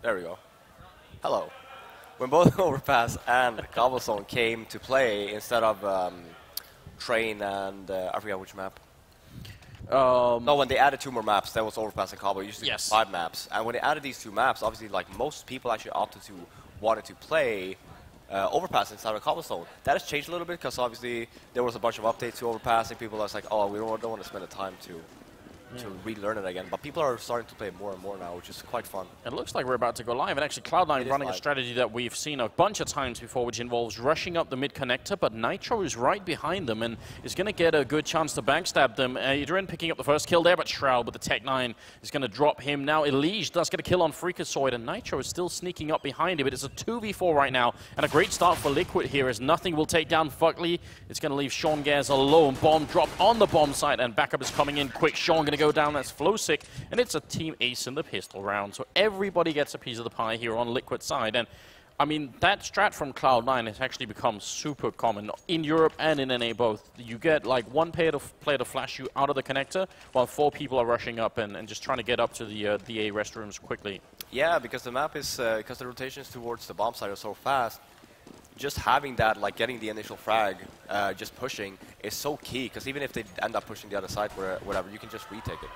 There we go. Hello. When both Overpass and Cobblestone came to play instead of Train and I forget which map. No, when they added 2 more maps, that was Overpass and Cobble. Usually Yes. 5 maps. And when they added these 2 maps, obviously, like most people actually wanted to play Overpass instead of Cobblestone. That has changed a little bit because obviously there was a bunch of updates to Overpass and people are like, oh, we don't want to spend the time to relearn it again. But people are starting to play more and more now, which is quite fun. It looks like we're about to go live, and actually Cloud9 running a strategy that we've seen a bunch of times before, which involves rushing up the mid connector, but Nitro is right behind them and is going to get a good chance to backstab them. Adrian picking up the first kill there, but Shroud with the Tech-9 is going to drop him. Now Elige does get a kill on Freakazoid, and Nitro is still sneaking up behind him. It is a 2v4 right now, and a great start for Liquid here as nothing will take down Fugly. It's going to leave Sean Gares alone. Bomb drop on the bomb site, and backup is coming in quick. Sean going to go down. That's Flowsick, and it's a team ace in the pistol round. So everybody gets a piece of the pie here on Liquid side. And I mean, that strat from Cloud9 has actually become super common in Europe and in NA both. You get like one player to flash you out of the connector while 4 people are rushing up and just trying to get up to the A restrooms quickly. Yeah, because the map is, because the rotations towards the bomb site are so fast, just having that, like getting the initial frag, just pushing, is so key. Because even if they end up pushing the other side, whatever, you can just retake it.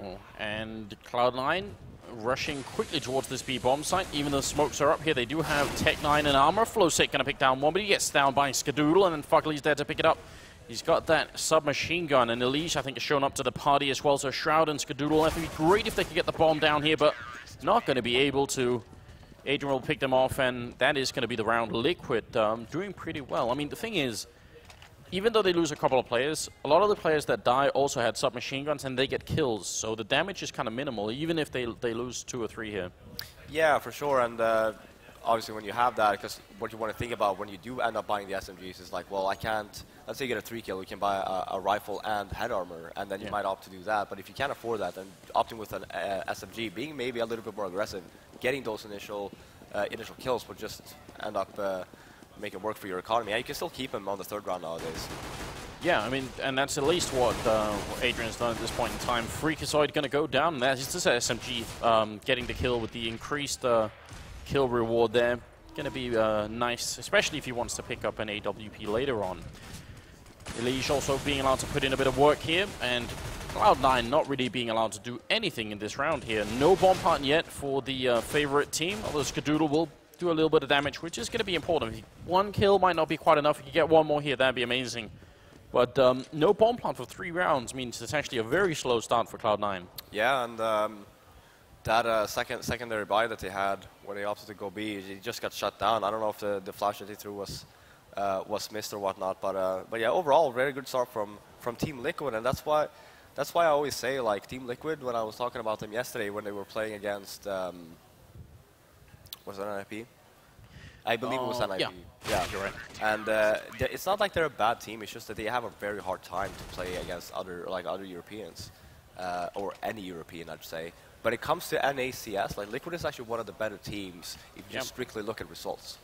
Oh, and Cloud9 rushing quickly towards this B bomb site. Even though smokes are up here, they do have Tech-9 and armor. Flowsick going to pick down one, but he gets down by Skadoodle, and then Fugly's there to pick it up. He's got that submachine gun, and Elige, I think, has shown up to the party as well. So Shroud and Skadoodle, it would be great if they could get the bomb down here, but not going to be able to. Adrian will pick them off, and that is going to be the round. Liquid doing pretty well. I mean, the thing is, even though they lose a couple of players, a lot of the players that die also had submachine guns, and they get kills. So the damage is kind of minimal, even if they lose 2 or 3 here. Yeah, for sure. And obviously when you have that, because what you want to think about when you do end up buying the SMGs is like, well, I can't, let's say you get a 3 kill, you can buy a rifle and head armor, and then you might opt to do that. But if you can't afford that, then opting with an SMG, being maybe a little bit more aggressive, getting those initial kills will just end up make it work for your economy. And you can still keep him on the 3rd round nowadays. Yeah, I mean, and that's at least what Adrian's done at this point in time. Freakazoid going to go down, and that's just SMG getting the kill with the increased kill reward there. Going to be nice, especially if he wants to pick up an AWP later on. Elige also being allowed to put in a bit of work here, and Cloud9 not really being allowed to do anything in this round here. No bomb plant yet for the favorite team, although Skadoodle will do a little bit of damage, which is going to be important. 1 kill might not be quite enough. If you get 1 more here, that'd be amazing. But no bomb plant for 3 rounds means it's actually a very slow start for Cloud9. Yeah, and that secondary buy that they had when they opted to go B, it just got shut down. I don't know if the flash that they threw was missed or whatnot, but yeah, overall, very good start from Team Liquid, and that's why I always say, like, Team Liquid, when I was talking about them yesterday when they were playing against was that an IP? I believe it was an IP. Yeah, you're right. And it's not like they're a bad team. It's just that they have a very hard time to play against other Europeans, or any European, I'd say. But it comes to NACS, like Liquid is actually one of the better teams if you just strictly look at results.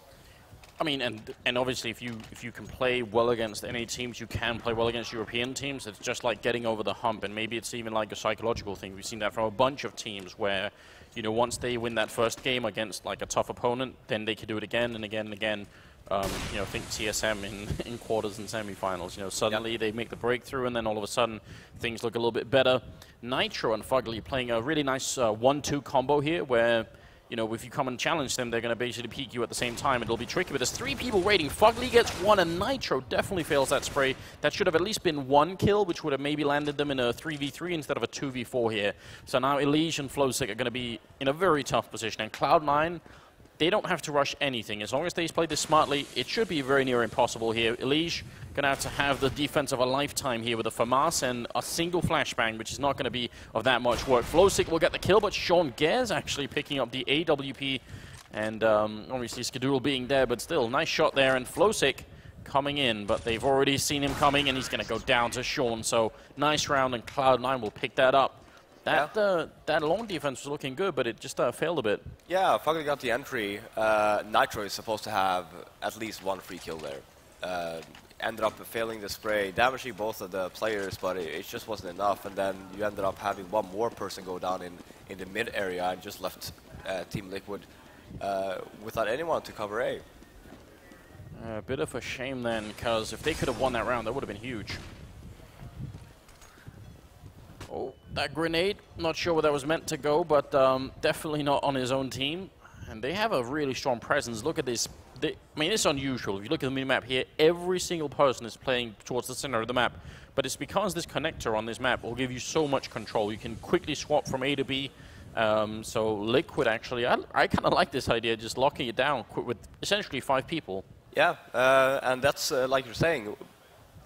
I mean, and obviously, if you can play well against NA teams, you can play well against European teams. It's just like getting over the hump, and maybe it's even like a psychological thing. We've seen that from a bunch of teams where, you know, once they win that first game against like a tough opponent, then they can do it again and again and again. You know, think TSM in quarters and semifinals. You know, suddenly they make the breakthrough, and then all of a sudden things look a little bit better. Nitro and Fugly playing a really nice 1-2 combo here, where, you know, if you come and challenge them, they're going to basically peek you at the same time. It'll be tricky, but there's 3 people waiting. Fugly gets 1, and Nitro definitely fails that spray. That should have at least been 1 kill, which would have maybe landed them in a 3v3 instead of a 2v4 here. So now Elige and Flowsick are going to be in a very tough position, and Cloud9, they don't have to rush anything. As long as they play this smartly, it should be very near impossible here. Elige going to have the defense of a lifetime here with a FAMAS and a single flashbang, which is not going to be of that much work. Flowsick will get the kill, but Sean Gares actually picking up the AWP, and obviously Skadoodle being there, but still, nice shot there, and Flowsick coming in, but they've already seen him coming, and he's going to go down to Sean. So nice round, and Cloud9 will pick that up. That long defense was looking good, but it just failed a bit. Yeah, Fugly got the entry. Nitro is supposed to have at least 1 free kill there. Ended up failing the spray, damaging both of the players, but it just wasn't enough. And then you ended up having 1 more person go down in the mid area and just left Team Liquid without anyone to cover A. A bit of a shame then, because if they could have won that round, that would have been huge. Oh, that grenade, not sure where that was meant to go, but definitely not on his own team. And they have a really strong presence. Look at this. I mean, it's unusual. If you look at the minimap here, every single person is playing towards the center of the map. But it's because this connector on this map will give you so much control. You can quickly swap from A to B. So Liquid actually, I kind of like this idea, just locking it down with essentially 5 people. Yeah, and that's like you're saying,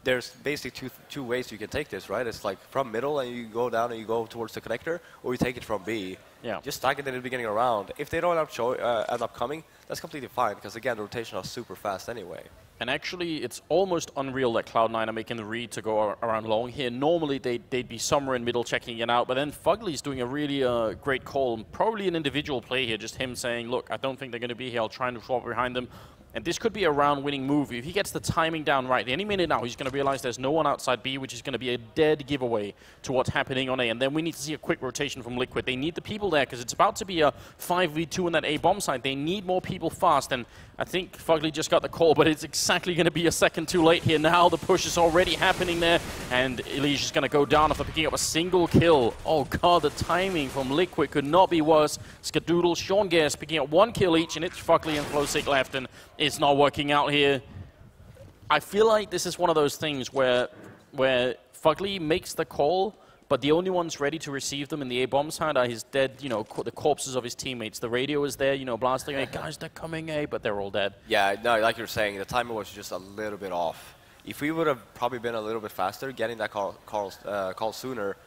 there's basically two ways you can take this, right? It's like from middle and you go down and you go towards the connector, or you take it from B. Yeah. Just stack it in the beginning of the round. If they don't end up coming, that's completely fine, because again, the rotation is super fast anyway. And actually, it's almost unreal that Cloud9 are making the read to go around long here. Normally, they'd be somewhere in middle checking it out, but then Fugly's doing a really great call, probably an individual play here, just him saying, look, I don't think they're going to be here, I'll try and swap behind them. And this could be a round-winning move. If he gets the timing down right, any minute now, he's going to realize there's no one outside B, which is going to be a dead giveaway to what's happening on A. And then we need to see a quick rotation from Liquid. They need the people there, because it's about to be a 5v2 in that A bomb site. They need more people fast, and I think Fugly just got the call, but it's exactly going to be a second too late here. Now the push is already happening there, and Elige is going to go down after picking up a single kill. Oh god, the timing from Liquid could not be worse. Skadoodle, Sean Gares picking up 1 kill each, and it's Fugly and Flowsick left, and it's not working out here. I feel like this is one of those things where Fugly makes the call, but the only ones ready to receive them in the A-bomb side are his dead, you know, the corpses of his teammates. The radio is there, you know, blasting, hey, guys, they're coming A, but they're all dead. Yeah, no, like you're saying, the timing was just a little bit off. If we would have probably been a little bit faster, getting that call sooner,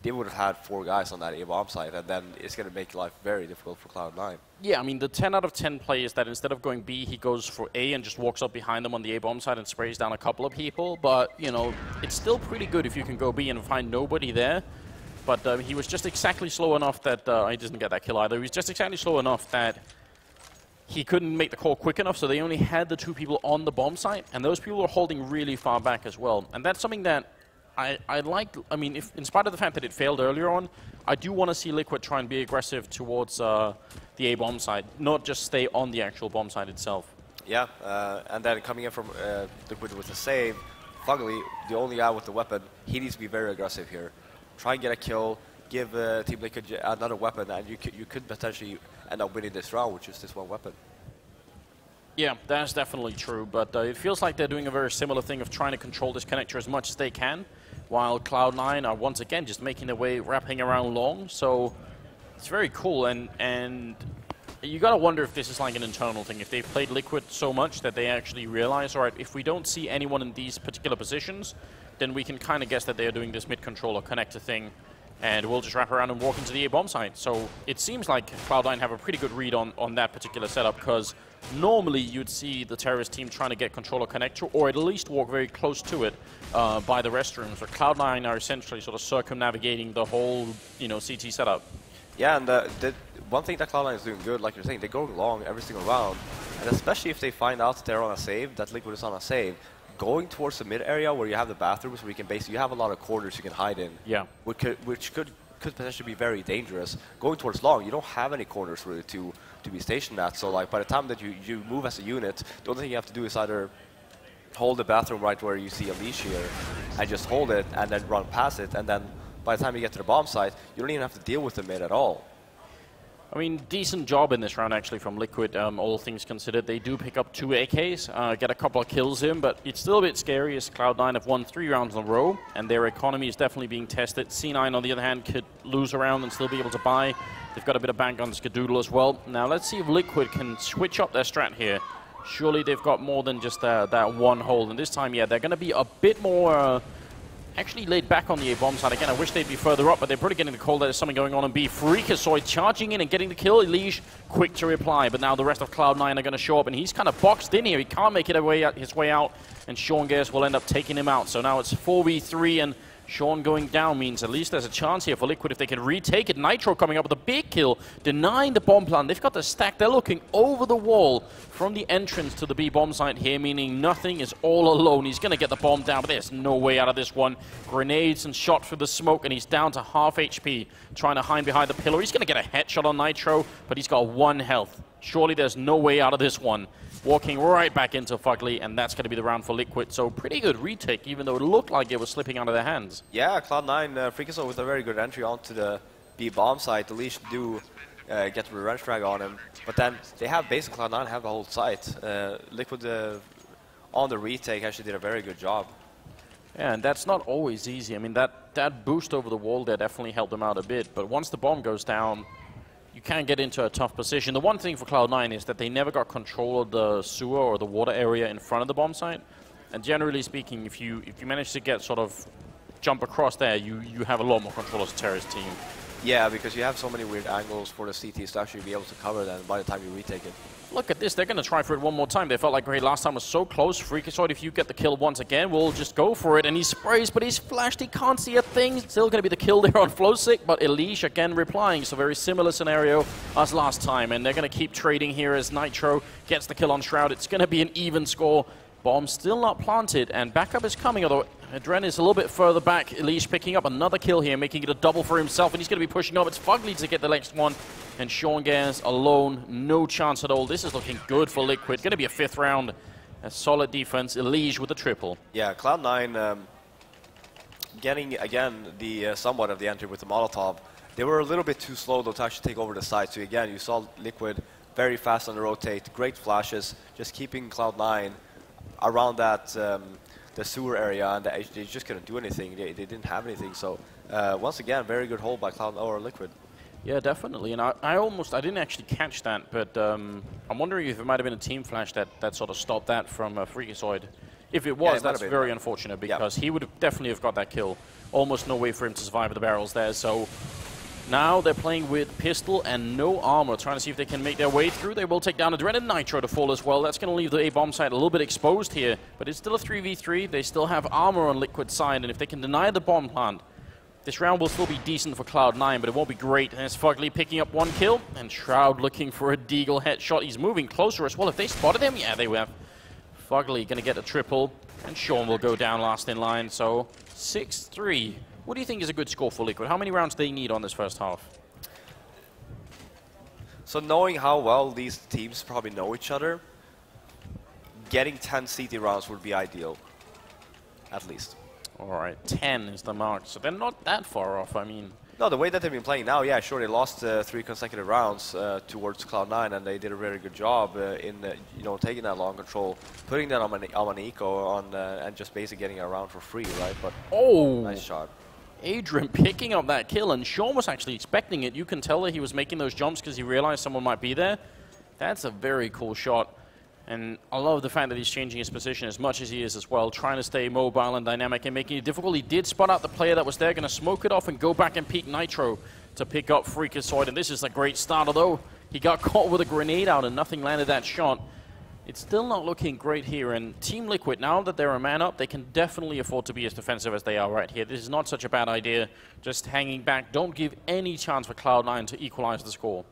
they would have had 4 guys on that A-bomb site, and then it's going to make life very difficult for Cloud9. Yeah, I mean, the 10 out of 10 plays that instead of going B, he goes for A and just walks up behind them on the A-bomb side and sprays down a couple of people. But, you know, it's still pretty good if you can go B and find nobody there. But he was just exactly slow enough that he doesn't get that kill either. He was just exactly slow enough that he couldn't make the call quick enough, so they only had the 2 people on the bomb site, and those people were holding really far back as well. And that's something that I like. I mean, if, in spite of the fact that it failed earlier on, I do want to see Liquid try and be aggressive towards the A-bomb side, not just stay on the actual bomb side itself. Yeah, and then coming in from Liquid with a save, Fugly, the only guy with the weapon, he needs to be very aggressive here. Try and get a kill, give Team Liquid another weapon, and you could potentially end up winning this round with just this one weapon. Yeah, that's definitely true, but it feels like they're doing a very similar thing of trying to control this connector as much as they can, while Cloud9 are once again just making their way, wrapping around long, so it's very cool, and you gotta wonder if this is like an internal thing, if they've played Liquid so much that they actually realize, alright, if we don't see anyone in these particular positions, then we can kind of guess that they're doing this mid-controller connector thing, and we'll just wrap around and walk into the A-bomb site. So it seems like Cloud9 have a pretty good read on that particular setup, because normally you'd see the terrorist team trying to get controller connector, or at least walk very close to it by the restrooms, but Cloud9 are essentially sort of circumnavigating the whole, you know, CT setup. Yeah, and the one thing that Cloud9 is doing good, like you're saying, they're going long every single round, and especially if they find out that they're on a save, that Liquid is on a save, going towards the mid area where you have the bathrooms, where you can basically, you have a lot of corners you can hide in. Yeah. Which could potentially be very dangerous. Going towards long, you don't have any corners really to be stationed at. So like by the time that you move as a unit, the only thing you have to do is either hold the bathroom right where you see a leash here, and just hold it and then run past it. And then by the time you get to the bomb site, you don't even have to deal with the mid at all. I mean, decent job in this round, actually, from Liquid, all things considered. They do pick up 2 AKs, get a couple of kills in, but it's still a bit scary as Cloud9 have won 3 rounds in a row, and their economy is definitely being tested. C9, on the other hand, could lose a round and still be able to buy. They've got a bit of bank on Skadoodle as well. Now, let's see if Liquid can switch up their strat here. Surely they've got more than just that one hold, and this time, yeah, they're going to be a bit more... actually laid back on the A-bomb side. Again, I wish they'd be further up, but they're probably getting the call that there's something going on in B. Freakazoid charging in and getting the kill. Elige quick to reply, but now the rest of Cloud9 are going to show up, and he's kind of boxed in here. He can't make it his way out, and Sean Gares will end up taking him out. So now it's 4v3, and Sean going down means at least there's a chance here for Liquid if they can retake it. Nitro coming up with a big kill, denying the bomb plant. They've got the stack. They're looking over the wall from the entrance to the B bomb site here, meaning nothing is all alone. He's going to get the bomb down, but there's no way out of this one. Grenades and shot through the smoke, and he's down to half HP, trying to hide behind the pillar. He's going to get a headshot on Nitro, but he's got 1 health. Surely there's no way out of this one. Walking right back into Fugly, and that's going to be the round for Liquid. So pretty good retake, even though it looked like it was slipping out of their hands. Yeah, Cloud9, Freakazoid with a very good entry onto the B bomb site. The Leash do get the revenge drag on him, but then they have basically Cloud9 have the whole site. Liquid on the retake actually did a very good job. Yeah, and that's not always easy. I mean, that boost over the wall there definitely helped them out a bit, but once the bomb goes down, you can get into a tough position. The one thing for Cloud9 is that they never got control of the sewer or the water area in front of the bomb site. And generally speaking, if you manage to get sort of jump across there, you have a lot more control as a terrorist team. Yeah, because you have so many weird angles for the CTs to actually be able to cover them by the time you retake it. Look at this, they're going to try for it one more time. They felt like great last time was so close. Freakazoid, if you get the kill once again, we'll just go for it. And he sprays, but he's flashed, he can't see a thing. Still going to be the kill there on Flowsick, but Elish again replying. So very similar scenario as last time. And they're going to keep trading here as Nitro gets the kill on Shroud. It's going to be an even score. Bomb still not planted, and backup is coming, although Adren is a little bit further back. Elish picking up another kill here, making it a double for himself, and he's going to be pushing up. It's Fugly to get the next one, and Sean Gans alone, no chance at all. This is looking good for Liquid. Going to be a 5th round. A solid defense. Elish with a triple. Yeah, Cloud9 getting, again, the somewhat of the entry with the Molotov. They were a little bit too slow, though, to actually take over the side. So, again, you saw Liquid very fast on the rotate, great flashes, just keeping Cloud9 around that the sewer area, and they just couldn't do anything. They didn't have anything. So once again, very good hold by Cloud or Liquid. Yeah, definitely. And I didn't actually catch that, but I'm wondering if it might have been a team flash that sort of stopped that from Freakazoid. If it was, that's very unfortunate, because he would definitely have got that kill. Almost no way for him to survive with the barrels there. So now they're playing with pistol and no armor, trying to see if they can make their way through. They will take down Adren and Nitro to fall as well. That's going to leave the A-bomb site a little bit exposed here, but it's still a 3v3. They still have armor on Liquid's side, and if they can deny the bomb plant, this round will still be decent for Cloud9, but it won't be great. And it's Fugly picking up 1 kill, and Shroud looking for a Deagle headshot. He's moving closer as well. If they spotted him, yeah, they have. Fugly going to get a triple, and Sean will go down last in line. So 6-3. What do you think is a good score for Liquid? How many rounds do they need on this first half? So knowing how well these teams probably know each other, getting 10 CT rounds would be ideal, at least. All right, 10 is the mark, so they're not that far off. I mean, no, the way that they've been playing now, yeah, sure, they lost 3 consecutive rounds towards Cloud9, and they did a very good job in taking that long control, putting that on an eco and just basically getting it around for free, right? But nice shot. Adrian picking up that kill, and Sean was actually expecting it. You can tell that he was making those jumps because he realized someone might be there. That's a very cool shot. And I love the fact that he's changing his position as much as he is as well, trying to stay mobile and dynamic and making it difficult. He did spot out the player that was there, going to smoke it off and go back and peek Nitro to pick up Freakazoid. And this is a great start, although he got caught with a grenade out and nothing landed that shot. It's still not looking great here, and Team Liquid, now that they're a man up, they can definitely afford to be as defensive as they are right here. This is not such a bad idea, just hanging back. Don't give any chance for Cloud9 to equalize the score.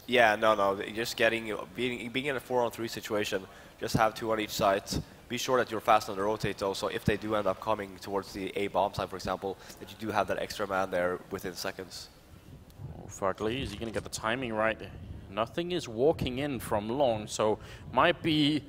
Yeah, no, just being in a 4-on-3 situation, just have 2 on each side. Be sure that you're fast on the rotate, though, so if they do end up coming towards the A bomb side, for example, that you do have that extra man there within seconds. Oh, Fugly, is he going to get the timing right? Nothing is walking in from long, so might be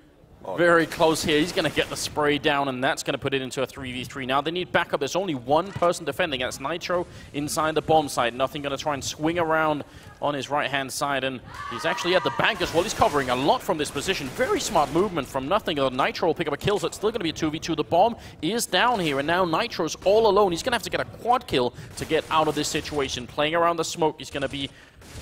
very close here. He's going to get the spray down, and that's going to put it into a 3v3. Now they need backup. There's only 1 person defending. That's Nitro inside the bomb site. Nothing going to try and swing around on his right-hand side, and he's actually at the bank as well. He's covering a lot from this position. Very smart movement from nothing. Nitro will pick up a kill, so it's still going to be a 2v2. The bomb is down here, and now Nitro's all alone. He's going to have to get a quad kill to get out of this situation. Playing around the smoke, he's going to be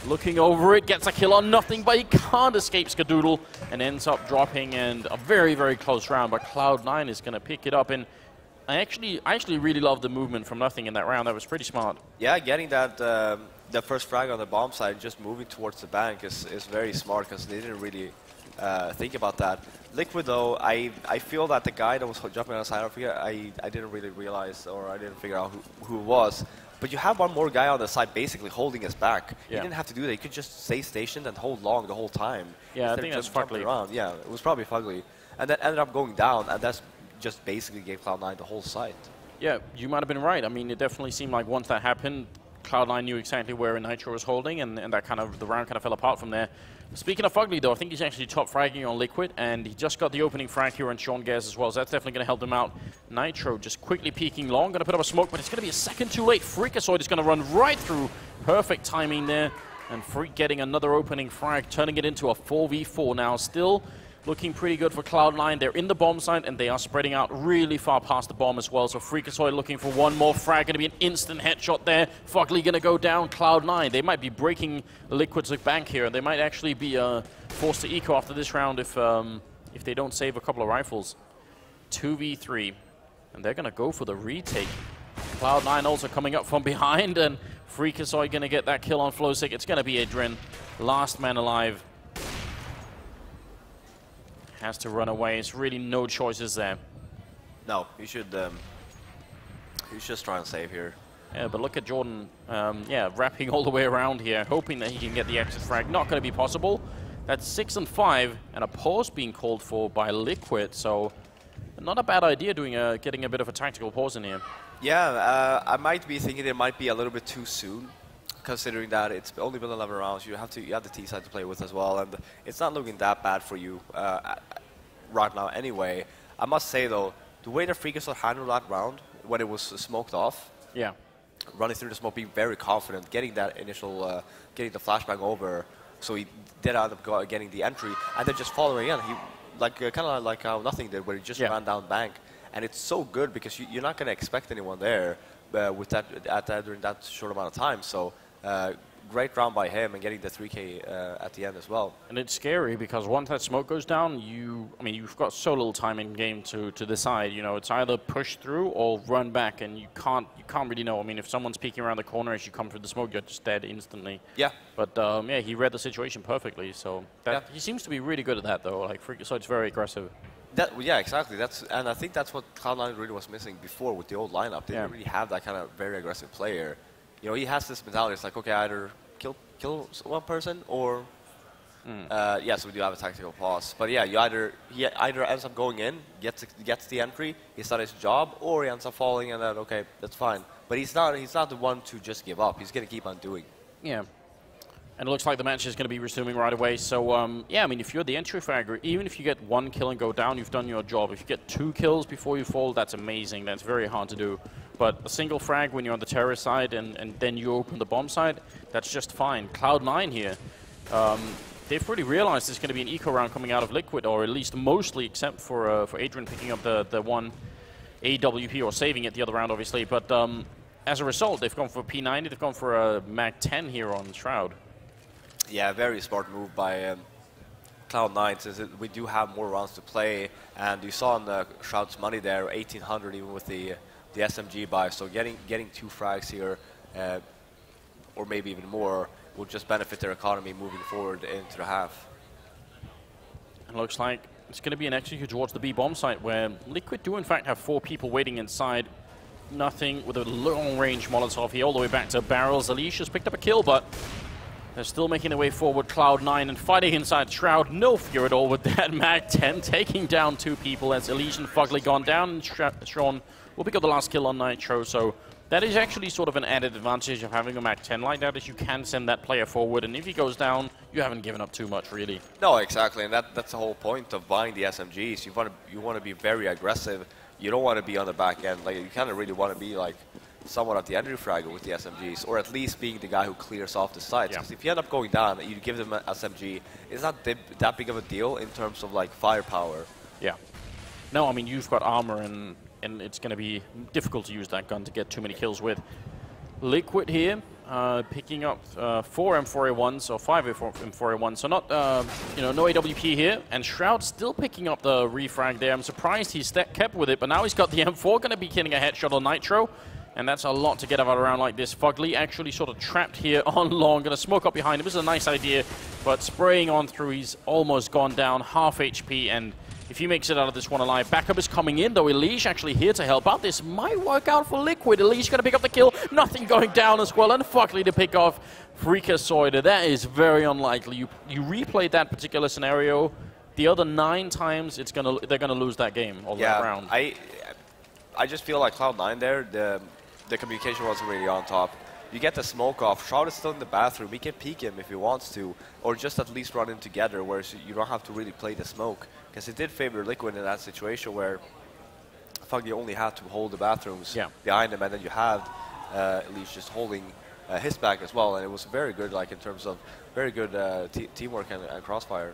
looking over it, gets a kill on nothing, but he can't escape Skadoodle and ends up dropping, and a very, very close round, but Cloud9 is going to pick it up. And I actually really love the movement from nothing in that round. That was pretty smart. Yeah, getting that first frag on the bomb side, just moving towards the bank is very smart, because they didn't really think about that. Liquid, though, I feel that the guy that was jumping on the side over here, I didn't really realize, or I didn't figure out who it was. But you have one more guy on the side basically holding his back. Yeah. He didn't have to do that. He could just stay stationed and hold long the whole time. Yeah, I think that's Fugly. Around. Yeah, it was probably Fugly. And then ended up going down, and that's just basically gave Cloud9 the whole site. Yeah, you might have been right. I mean, it definitely seemed like once that happened, Cloud9 knew exactly where Nitro was holding, and that kind of, the round kind of fell apart from there. Speaking of Fugly, though, I think he's actually top fragging on Liquid, and he just got the opening frag here on Sean Gares as well, so that's definitely going to help him out. Nitro just quickly peeking long, going to put up a smoke, but it's going to be a second too late. Freakazoid is going to run right through. Perfect timing there, and Freak getting another opening frag, turning it into a 4v4 now. Still looking pretty good for Cloud9. They're in the bomb site, and they are spreading out really far past the bomb as well. So Freakazoid looking for one more frag. Going to be an instant headshot there. Fugly going to go down. Cloud9. They might be breaking Liquid's bank here. They might actually be forced to eco after this round if they don't save a couple of rifles. 2v3. And they're going to go for the retake. Cloud9 also coming up from behind, and Freakazoid going to get that kill on Flowsick. It's going to be Adrian. Last man alive. Has to run away. It's really no choices there. No, you should just try and save here. Yeah, but look at Jordan, yeah, wrapping all the way around here, hoping that he can get the exit frag. Not going to be possible. That's 6 and 5, and a pause being called for by Liquid. So, not a bad idea doing getting a bit of a tactical pause in here. Yeah, I might be thinking it might be a little bit too soon, considering that it's only been 11 rounds. You have the T side to play with as well, and it's not looking that bad for you right now anyway. I must say though, the way that Freakazoid handled that round when it was smoked off, yeah, running through the smoke, being very confident, getting that initial, getting the flashbang over, so he did end up getting the entry, and then just following in. He kind of like how nothing did, where he just ran down bank, and it's so good because you're not going to expect anyone there with that during that short amount of time. So. Great round by him and getting the 3K at the end as well. And it's scary because once that smoke goes down, you've got so little time in game to decide. You know, it's either push through or run back, and you can't really know. I mean, if someone's peeking around the corner as you come through the smoke, you're just dead instantly. Yeah. But yeah, he read the situation perfectly. So he seems to be really good at that, though. Like Freakazoid's very aggressive. Yeah, exactly. And I think that's what Cloud9 really was missing before with the old lineup. They didn't really have that kind of very aggressive player. You know, he has this mentality. It's like, okay, either kill one person or yes, we do have a tactical pause. But yeah, he either ends up going in, gets the entry, he's done his job, or he ends up falling, and then okay, that's fine. But he's not the one to just give up. He's gonna keep on doing. Yeah. And it looks like the match is going to be resuming right away. So, yeah, I mean, if you're the entry fragger, even if you get one kill and go down, you've done your job. If you get 2 kills before you fall, that's amazing. That's very hard to do. But a single frag when you're on the terrorist side and then you open the bomb side, that's just fine. Cloud9 here, they've really realized there's going to be an eco round coming out of Liquid, or at least mostly, except for Adrian picking up the one AWP, or saving it the other round, obviously. But as a result, they've gone for P90, they've gone for a Mag-10 here on Shroud. Yeah, very smart move by Cloud9, since we do have more rounds to play, and you saw on the Shroud's money there, 1,800 even with the SMG buy. So getting 2 frags here, or maybe even more, will just benefit their economy moving forward into the half. It looks like it's going to be an execute towards the B bomb site, where Liquid do in fact have 4 people waiting inside. Nothing with a long range Molotov here, all the way back to barrels. Alicia's picked up a kill, but they're still making their way forward, Cloud9, and fighting inside Shroud. No fear at all with that Mag-10, taking down 2 people as Elise and Fugly gone down, and Sean will pick up the last kill on Nitro. So that is actually sort of an added advantage of having a Mag-10 like that, is you can send that player forward, and if he goes down, you haven't given up too much, really. No, exactly, and that's the whole point of buying the SMGs. You want to be very aggressive. You don't want to be on the back end. Like, you kind of really want to be like somewhat at the entry fragger with the SMGs, or at least being the guy who clears off the sites. Because if you end up going down, you give them an SMG, it's not that big of a deal in terms of like firepower. Yeah. No, I mean, you've got armor, and it's going to be difficult to use that gun to get too many kills with. Liquid here, picking up 4 M4A1s, or 5 M4A1s, so not, no AWP here, and Shroud still picking up the refrag there. I'm surprised he's kept with it, but now he's got the M4, going to be getting a headshot on Nitro, And that's a lot to get out of a round like this. Fugly actually sort of trapped here on long. Going to smoke up behind him. This is a nice idea, but spraying on through, he's almost gone down, half HP, and if he makes it out of this one alive, backup is coming in, though. Elish actually here to help out. This might work out for Liquid. Elish going to pick up the kill. Nothing going down as well, and Fugly to pick off Freakazoid. That is very unlikely. You replayed that particular scenario. The other 9 times, they're gonna lose that game or that round. I just feel like Cloud9 there, the communication wasn't really on top. You get the smoke off. Shroud is still in the bathroom. He can peek him if he wants to, or just at least run in together, where you don't have to really play the smoke. Because it did favor Liquid in that situation where Fugly only had to hold the bathrooms behind him, and then you had Elish just holding his back as well. And it was very good, like in terms of very good teamwork and crossfire.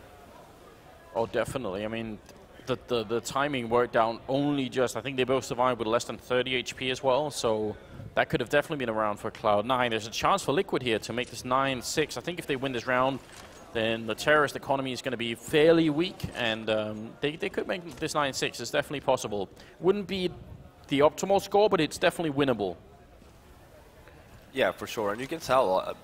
Oh, definitely. I mean, the timing worked out only just. I think they both survived with less than 30 HP as well, so that could have definitely been around for Cloud9. There's a chance for Liquid here to make this 9-6. I think if they win this round, then the terrorist economy is going to be fairly weak, and they could make this 9-6. It's definitely possible. Wouldn't be the optimal score, but it's definitely winnable. Yeah, for sure. And you can tell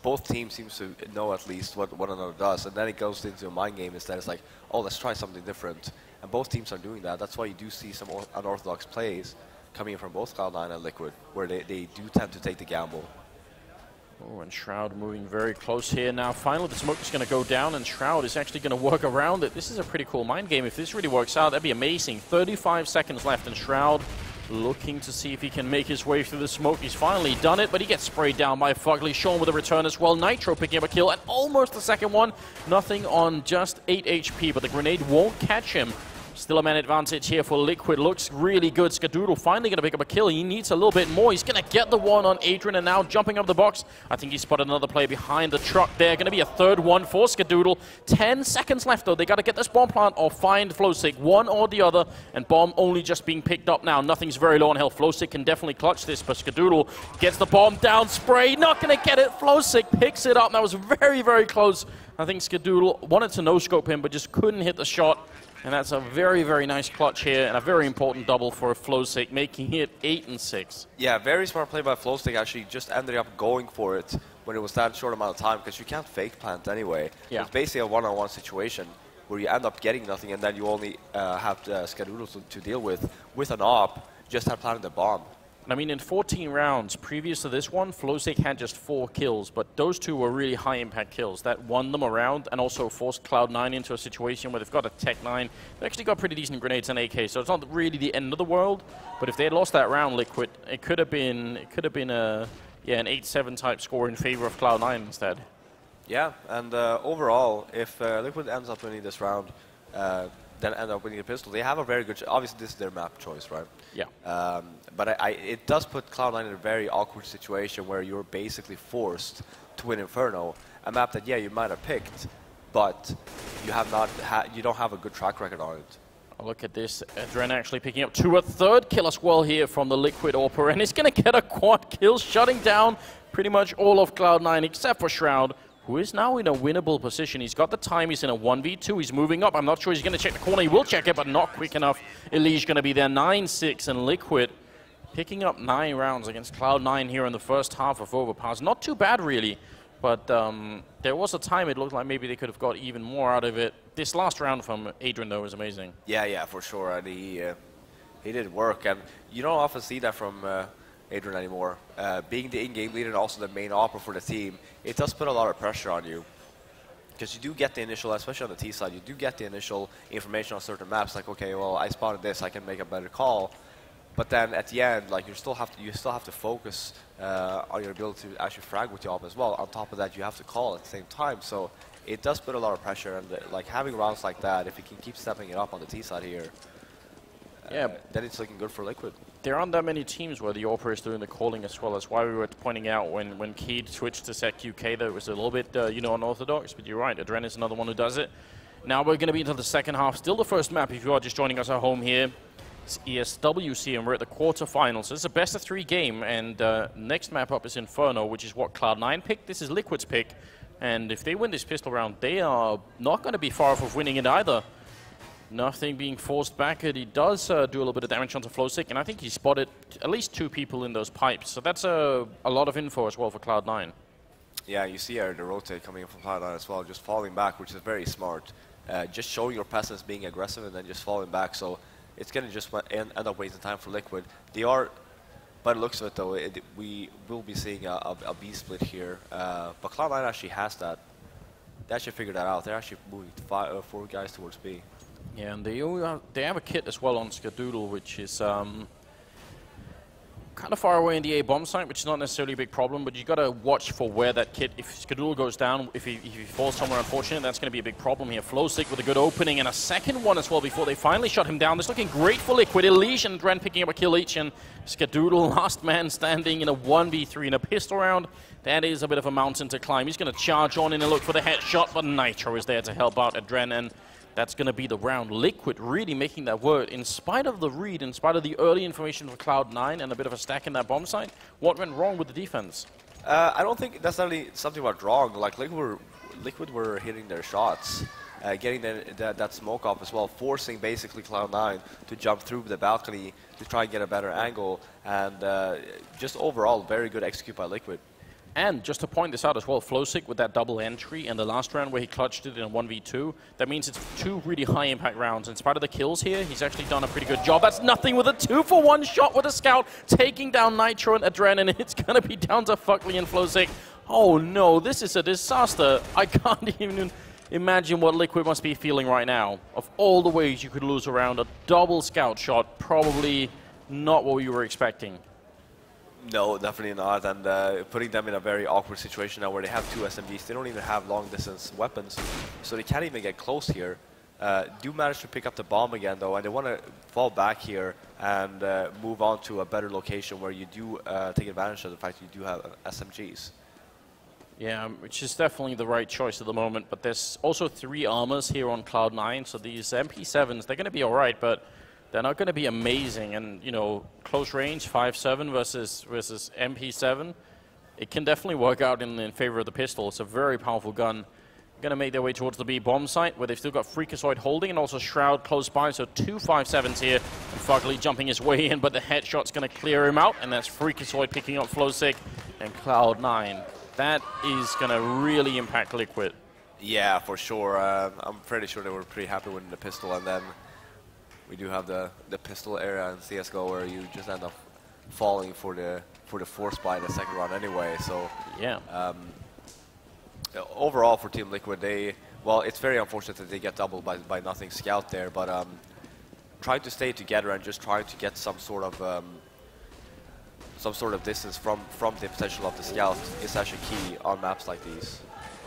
both teams seems to know at least what one another does, and then it goes into a mind game instead. It's like, oh, let's try something different. And both teams are doing that. That's why you do see some unorthodox plays coming in from both Cloud9 and Liquid, where they do tend to take the gamble. Oh, and Shroud moving very close here now. Finally, the smoke is going to go down, and Shroud is actually going to work around it. This is a pretty cool mind game. If this really works out, that'd be amazing. 35 seconds left, and Shroud looking to see if he can make his way through the smoke. He's finally done it, but he gets sprayed down by Fugly. Sean with a return as well. Nitro picking up a kill, and almost the second one. Nothing on just 8 HP, but the grenade won't catch him. Still a man advantage here for Liquid. Looks really good. Skadoodle finally going to pick up a kill. He needs a little bit more. He's going to get the one on Adrian, and now jumping up the box. I think he spotted another player behind the truck there. Going to be a third one for Skadoodle. 10 seconds left, though. They got to get this bomb plant or find Flowstick. One or the other, and bomb only just being picked up now. Nothing's very low on health. Flowstick can definitely clutch this, but Skadoodle gets the bomb down. Spray, not going to get it. Flowstick picks it up. That was very, very close. I think Skadoodle wanted to no-scope him, but just couldn't hit the shot. And that's a very, very nice clutch here, and a very important double for Flowstick, making it 8-6. Yeah, very smart play by Flowstick. Actually just ended up going for it when it was that short amount of time, because you can't fake plant anyway. Yeah. It's basically a one-on-one situation where you end up getting nothing, and then you only have Skadoodle to deal with an op, just had planted the bomb. I mean, in 14 rounds previous to this one, Flowstick had just 4 kills, but those 2 were really high-impact kills. That won them around and also forced Cloud9 into a situation where they've got a Tech 9. They've actually got pretty decent grenades and AK, so it's not really the end of the world. But if they had lost that round, Liquid, it could have been an 8-7 type score in favor of Cloud9 instead. Yeah, and overall, if Liquid ends up winning this round, then end up winning the pistol, they have a very good. Obviously, this is their map choice, right? Yeah. But it does put Cloud9 in a very awkward situation where you're basically forced to win Inferno, a map that you might have picked, but you don't have a good track record on it. Oh, look at this, Adren actually picking up a third kill as well here from the Liquid AWPer, and he's going to get a quad kill, shutting down pretty much all of Cloud9 except for Shroud, who is now in a winnable position. He's got the time, he's in a 1v2, he's moving up. I'm not sure he's going to check the corner, he will check it, but not quick enough. Elish going to be there, 9-6, and Liquid picking up 9 rounds against Cloud9 here in the first half of Overpass. Not too bad, really, but there was a time it looked like maybe they could have got even more out of it. This last round from Adrian, though, was amazing. Yeah, for sure, and he did work, and you don't often see that from Adrian anymore. Being the in-game leader and also the main AWPer for the team, it does put a lot of pressure on you. Because you do get the initial, especially on the T side, you do get the initial information on certain maps, like, okay, well, I spotted this, I can make a better call. But then at the end, like, you still have to focus on your ability to actually frag with your AWP as well. On top of that, you have to call at the same time. So it does put a lot of pressure, and like having rounds like that, if you can keep stepping it up on the T side here, then it's looking good for Liquid. There aren't that many teams where the AWPer is doing the calling as well. That's why we were pointing out when Keed switched to SEC UK that it was a little bit, unorthodox. But you're right, Adren is another one who does it. Now we're going to be into the second half. Still the first map if you are just joining us at home here. It's ESWC, and we're at the quarterfinals. So it's a best-of-3 game, and next map up is Inferno, which is what Cloud9 picked. This is Liquid's pick, and if they win this pistol round, they are not going to be far off of winning it either. Nothing being forced back. He does do a little bit of damage onto Flowsick, and I think he spotted at least 2 people in those pipes. So that's a lot of info as well for Cloud9. Yeah, you see the rotate coming in from Cloud9 as well, just falling back, which is very smart. Just showing your presence, being aggressive, and then just falling back. So it's going to just end up wasting time for Liquid. They are, by the looks of it though, we will be seeing a B split here. But Cloud9 actually has that. They actually figured that out. They're actually moving 4 guys towards B. Yeah, and they have a kit as well on Skadoodle, which is kind of far away in the A bomb site, which is not necessarily a big problem, but you got to watch for where that kit, if Skadoodle goes down, if he falls somewhere unfortunate, that's going to be a big problem here. Flowsick with a good opening and a second one as well before they finally shut him down. This looking great for Liquid. Elish and Dren picking up a kill each, and Skadoodle, last man standing in a 1v3 in a pistol round. That is a bit of a mountain to climb. He's going to charge on in and look for the headshot, but Nitro is there to help out at Dren, and that's going to be the round. Liquid really making that work. In spite of the read, in spite of the early information for Cloud9 and a bit of a stack in that bomb site, what went wrong with the defense? I don't think necessarily something went wrong. Like Liquid were hitting their shots, getting that smoke off as well, forcing basically Cloud9 to jump through the balcony to try and get a better angle, and just overall very good execute by Liquid. And just to point this out as well, Flowsick with that double entry and the last round where he clutched it in a 1v2, that means it's 2 really high impact rounds. In spite of the kills here, he's actually done a pretty good job. That's nothing with a 2-for-1 shot with a scout, taking down Nitro and Adren, and it's going to be down to Fuckley and Flowsick. Oh no, this is a disaster. I can't even imagine what Liquid must be feeling right now. Of all the ways you could lose a round, a double scout shot, probably not what you were expecting. No, definitely not, and putting them in a very awkward situation now where they have 2 SMGs. They don't even have long-distance weapons, so they can't even get close here. Do manage to pick up the bomb again, though, and they want to fall back here and move on to a better location where you do take advantage of the fact you do have SMGs. Yeah, which is definitely the right choice at the moment, but there's also 3 armors here on Cloud9, so these MP7s, they're going to be all right, but they're not going to be amazing, and, you know, close range, 5.7 versus MP7, it can definitely work out in favor of the pistol. It's a very powerful gun. Going to make their way towards the B bomb site, where they've still got Freakazoid holding, and also Shroud close by, so 2 5.7s here, and Fugley jumping his way in, but the headshot's going to clear him out, and that's Freakazoid picking up Flowsick and Cloud9. That is going to really impact Liquid. Yeah, for sure. I'm pretty sure they were pretty happy with the pistol, and then we do have the pistol area in CSGO where you just end up falling for the force buy in the second round anyway. So yeah. Overall for Team Liquid, well, it's very unfortunate that they get doubled by nothing scout there, but trying to stay together and just trying to get some sort of distance from the potential of the scout is actually key on maps like these.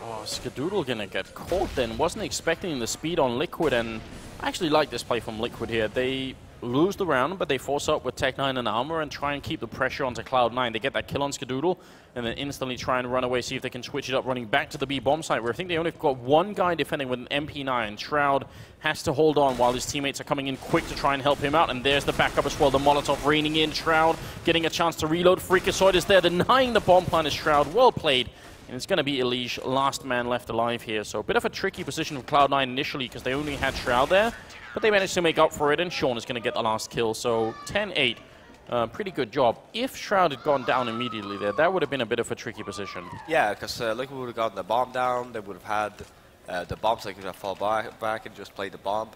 Oh, Skadoodle gonna get caught then. Wasn't expecting the speed on Liquid, and I actually like this play from Liquid here. They lose the round, but they force up with Tech9 and Armor and try and keep the pressure onto Cloud9. They get that kill on Skadoodle, and then instantly try and run away, see if they can switch it up, running back to the B bomb site, where I think they only got 1 guy defending with an MP9. Shroud has to hold on while his teammates are coming in quick to try and help him out, and there's the backup as well. The Molotov raining in. Shroud getting a chance to reload. Freakazoid is there, denying the bomb plan is Shroud. Well played. And it's going to be Elish, last man left alive here. So a bit of a tricky position for Cloud9 initially, because they only had Shroud there. But they managed to make up for it, and Sean is going to get the last kill. So 10-8, pretty good job. If Shroud had gone down immediately there, that would have been a bit of a tricky position. Yeah, because Liquid would have gotten the bomb down. They would have had the bomb so they could have fall back and just play the bomb.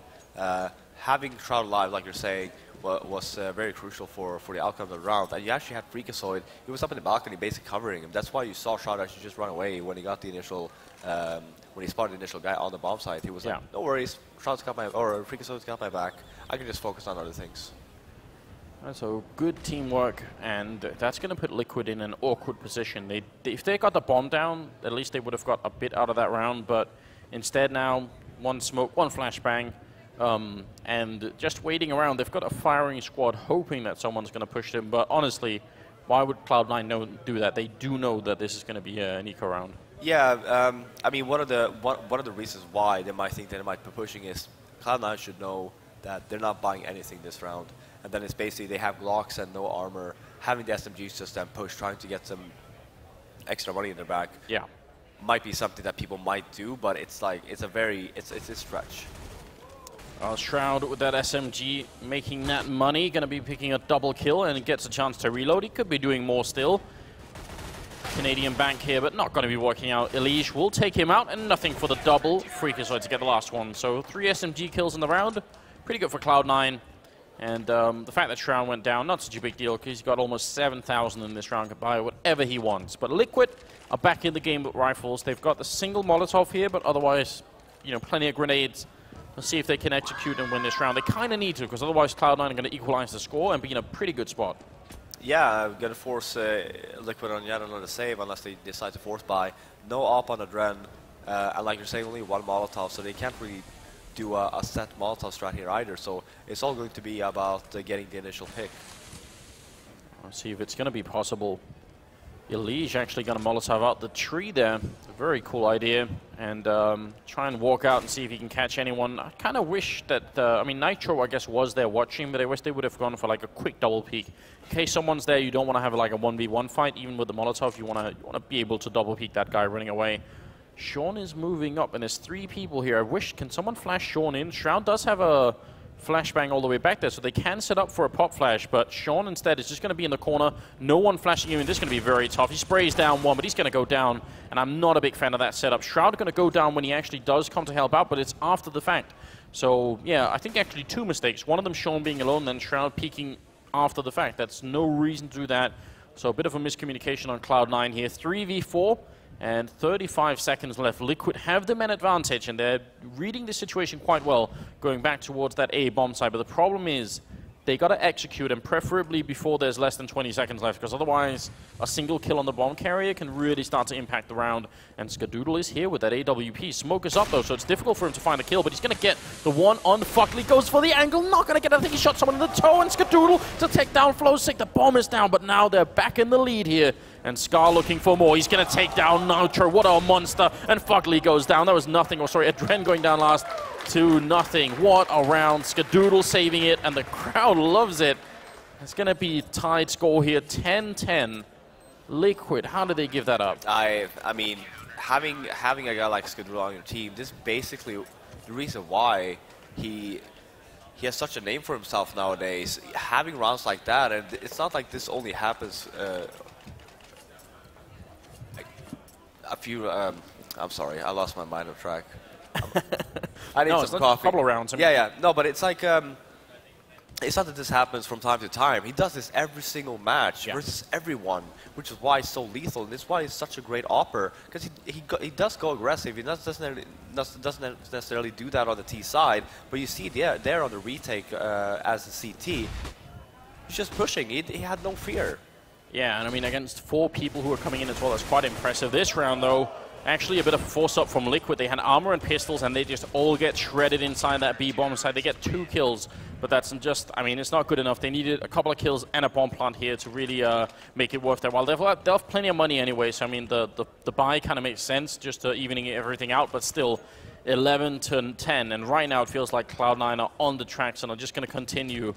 Having Shroud alive, like you're saying, was very crucial for the outcome of the round. And you actually had Freakazoid. He was up in the balcony basically covering him. That's why you saw Shroud actually just run away when he got the initial, when he spotted the initial guy on the bomb site. He was like, no worries, Shroud's got or Freakazoid's got my back. I can just focus on other things. So good teamwork, and that's going to put Liquid in an awkward position. If they got the bomb down, at least they would have got a bit out of that round, but instead now, 1 smoke, 1 flashbang, and just waiting around. They've got a firing squad hoping that someone's going to push them, but honestly, why would Cloud9 do that? They do know that this is going to be an eco round. Yeah, I mean, one of the reasons why they might think that they might be pushing is Cloud9 should know that they're not buying anything this round. And then it's basically they have Glocks and no armor, having the SMGs just then push, trying to get some extra money in their back. Yeah, might be something that people might do, but it's like it's a stretch. Shroud with that SMG making that money, going to be picking a double kill and gets a chance to reload. He could be doing more still. Canadian bank here, but not going to be working out. Elige will take him out, and nothing for the double. Freakazoid to get the last one. So 3 SMG kills in the round. Pretty good for Cloud9. And the fact that Shroud went down, not such a big deal, because he's got almost 7,000 in this round, can buy whatever he wants. But Liquid are back in the game with rifles. They've got the single Molotov here, but otherwise, you know, plenty of grenades. Let's see if they can execute and win this round. They kind of need to, because otherwise Cloud9 are going to equalize the score and be in a pretty good spot. Yeah, I'm going to force Liquid on yet another save unless they decide to force buy. No op on Adren, and like you're saying, only 1 Molotov, so they can't really do a set Molotov strat here either. So it's all going to be about getting the initial pick. Let's see if it's going to be possible. Elige actually going to Molotov out the tree there. A very cool idea. And try and walk out and see if he can catch anyone. I kind of wish that, I mean, Nitro, I guess, was there watching, but I wish they would have gone for like a quick double peek. In case someone's there, you don't want to have like a 1v1 fight. Even with the Molotov, you want to be able to double peek that guy running away. Sean is moving up, and there's 3 people here. I wish, can someone flash Sean in? Shroud does have a flashbang all the way back there, so they can set up for a pop flash, but Sean instead is just going to be in the corner. No one flashing him in. This is going to be very tough. He sprays down one, but he's going to go down, and I'm not a big fan of that setup. Shroud going to go down when he actually does come to help out, but it's after the fact. So, yeah, I think actually 2 mistakes. One of them Sean being alone, then Shroud peeking after the fact. That's no reason to do that. So a bit of a miscommunication on Cloud9 here. 3v4. And 35 seconds left. Liquid have the man advantage, and they're reading the situation quite well, going back towards that A bomb side. But the problem is, they got to execute, and preferably before there's less than 20 seconds left, because otherwise a single kill on the bomb carrier can really start to impact the round. And Skadoodle is here with that AWP. Smoke is up, though, so it's difficult for him to find a kill, but he's going to get the one on Fuckley. Goes for the angle, not going to get it. I think he shot someone in the toe, and Skadoodle to take down Flowsick. The bomb is down, but now they're back in the lead here. And Scar looking for more. He's going to take down Nitro. What a monster. And Fuckley goes down. That was nothing. Oh, sorry, Adren going down last. 2-0. What a round. Skadoodle saving it, and the crowd loves it. It's going to be tied score here, 10-10. Liquid, how did they give that up? I mean, having a guy like Skadoodle on your team, this is basically the reason why he has such a name for himself nowadays. Having rounds like that, and it's not like this only happens a few, I'm sorry, I lost my mind on track. I need some coffee. A couple of rounds. Yeah. No, but it's like, it's not that this happens from time to time. He does this every single match versus everyone, which is why he's so lethal. And it's why he's such a great opper, because he does go aggressive. He doesn't necessarily do that on the T side, but you see there on the retake as the CT, he's just pushing. He had no fear. Yeah, and I mean, against 4 people who are coming in as well, that's quite impressive. This round, though, actually a bit of a force-up from Liquid. They had armor and pistols, and they just all get shredded inside that B-bomb side. They get 2 kills, but that's just, I mean, it's not good enough. They needed a couple of kills and a bomb plant here to really make it worth their while. They'll have plenty of money anyway, so I mean, the buy kind of makes sense, just evening everything out, but still, 11-10, and right now it feels like Cloud9 are on the tracks and are just going to continue.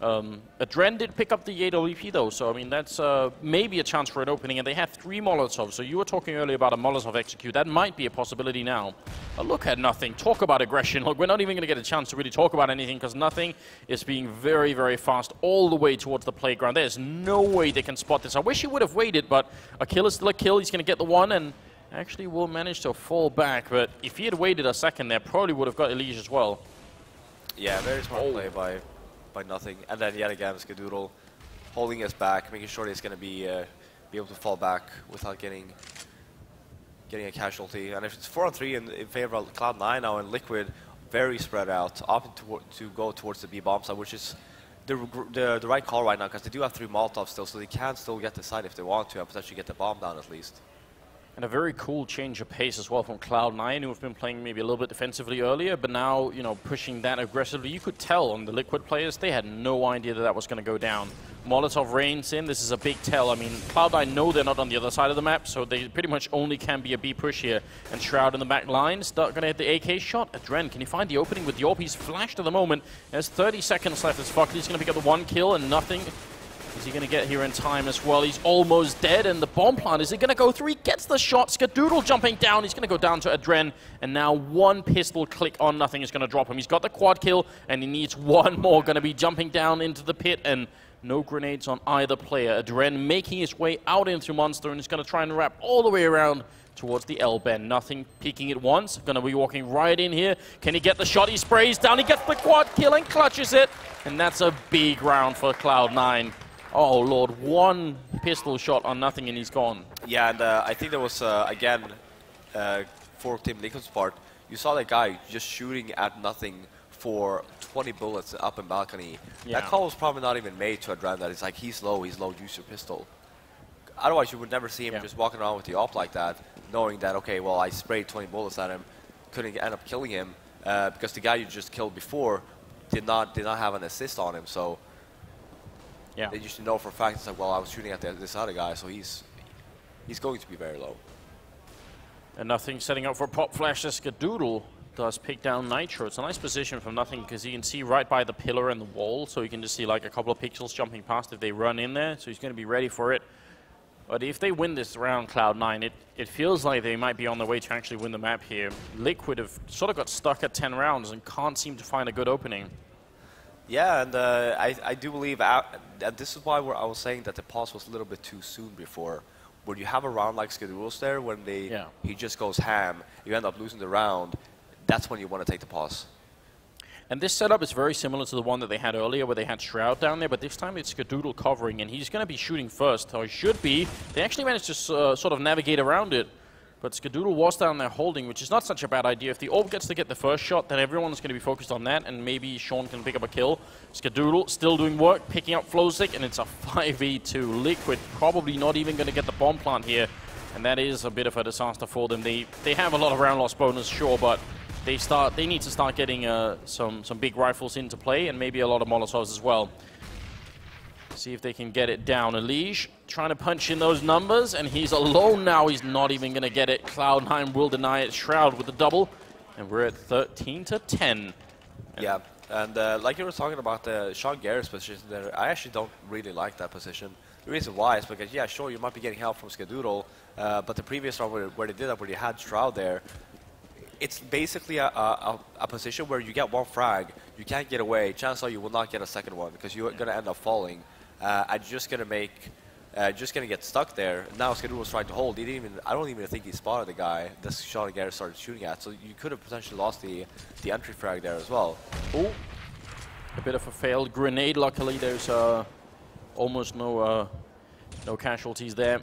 Adren did pick up the AWP though, so I mean that's maybe a chance for an opening, and they have 3 Molotovs, so you were talking earlier about a Molotov execute. That might be a possibility now. Look at Nothing. Talk about aggression. Look, we're not even going to get a chance to really talk about anything, because Nothing is being very, very fast all the way towards the playground. There's no way they can spot this. I wish he would have waited, but a kill is still a kill. He's going to get the one, and actually will manage to fall back, but if he had waited a second there, probably would have got Elige as well. Yeah, very smart play by Nothing, and then yet again Skadoodle holding his back, making sure he's going to be able to fall back without getting a casualty. And if it's 4-on-3 in favor of Cloud9 now, and Liquid very spread out, opting to go towards the B bomb side, which is the right call right now, because they do have 3 Molotovs still, so they can still get the side if they want to, and potentially get the bomb down at least. And a very cool change of pace as well from Cloud9, who have been playing maybe a little bit defensively earlier, but now, you know, pushing that aggressively. You could tell on the Liquid players, they had no idea that was going to go down. Molotov reigns in. This is a big tell. I mean, Cloud9 know they're not on the other side of the map, so they pretty much only can be a B push here. And Shroud in the back line, start going to hit the AK shot. Adren, can you find the opening with the AWP? He's flashed at the moment. There's 30 seconds left as Fuckley's going to pick up the 1 kill, and Nothing Is he going to get here in time as well? He's almost dead, and the bomb plant, is it going to go through? He gets the shot. Skadoodle jumping down. He's going to go down to Adren, and now one pistol click on nothing is going to drop him. He's got the quad kill, and he needs one more. Going to be jumping down into the pit, and no grenades on either player. Adren making his way out into Monster, and he's going to try and wrap all the way around towards the L-bend. Nothing peeking it once. Going to be walking right in here. Can he get the shot? He sprays down. He gets the quad kill and clutches it. And that's a big round for Cloud9. Oh, Lord. One pistol shot on nothing, and he's gone. Yeah, and I think there was, again, for Team Liquid's part, you saw that guy just shooting at nothing for 20 bullets up in balcony. Yeah. That call was probably not even made to Adren. That it's like, he's low, use your pistol. Otherwise, you would never see him just walking around with the op like that, knowing that, okay, well, I sprayed 20 bullets at him, couldn't end up killing him, because the guy you just killed before did not have an assist on him. So they used to know for a fact, it's like, well, I was shooting at this other guy, so he's going to be very low. And nothing setting up for pop flash. Skadoodle does pick down Nitro. It's a nice position from nothing because you can see right by the pillar and the wall, so you can just see like a couple of pixels jumping past if they run in there. So he's going to be ready for it. But if they win this round, Cloud9, it feels like they might be on the way to actually win the map here. Liquid have sort of got stuck at 10 rounds and can't seem to find a good opening. Yeah, and I do believe, and this is why I was saying that the pause was a little bit too soon before. When you have a round like Skadoodle's there, when he just goes ham, you end up losing the round, that's when you want to take the pause. And this setup is very similar to the one that they had earlier where they had Shroud down there, but this time it's Skadoodle covering, and he's going to be shooting first, or he should be. They actually managed to sort of navigate around it, but Skadoodle was down there holding, which is not such a bad idea. If the Orb gets to get the first shot, then everyone's going to be focused on that, and maybe Sean can pick up a kill. Skadoodle still doing work, picking up Flowstick, and it's a 5v2. Liquid probably not even going to get the bomb plant here, and that is a bit of a disaster for them. They have a lot of round loss bonus, sure, but they need to start getting some big rifles into play and maybe a lot of Molotovs as well. See if they can get it down. Elige trying to punch in those numbers, and he's alone now. He's not even going to get it. Cloud9 will deny it. Shroud with the double, and we're at 13-10. Yeah, and like you were talking about the Sean Garrett's position there, I actually don't really like that position. The reason why is because, yeah, sure, you might be getting help from Skadoodle, but the previous round where they did that, where you had Shroud there, it's basically a position where you get one frag, you can't get away, chances are you will not get a second one because you're going to end up falling. And you're just going to get stuck there. Now Skadoodle was trying to hold. I don't even think he spotted the guy that Sean Garrett started shooting at, so you could have potentially lost the entry frag there as well. Oh, a bit of a failed grenade. Luckily, there's almost no casualties there.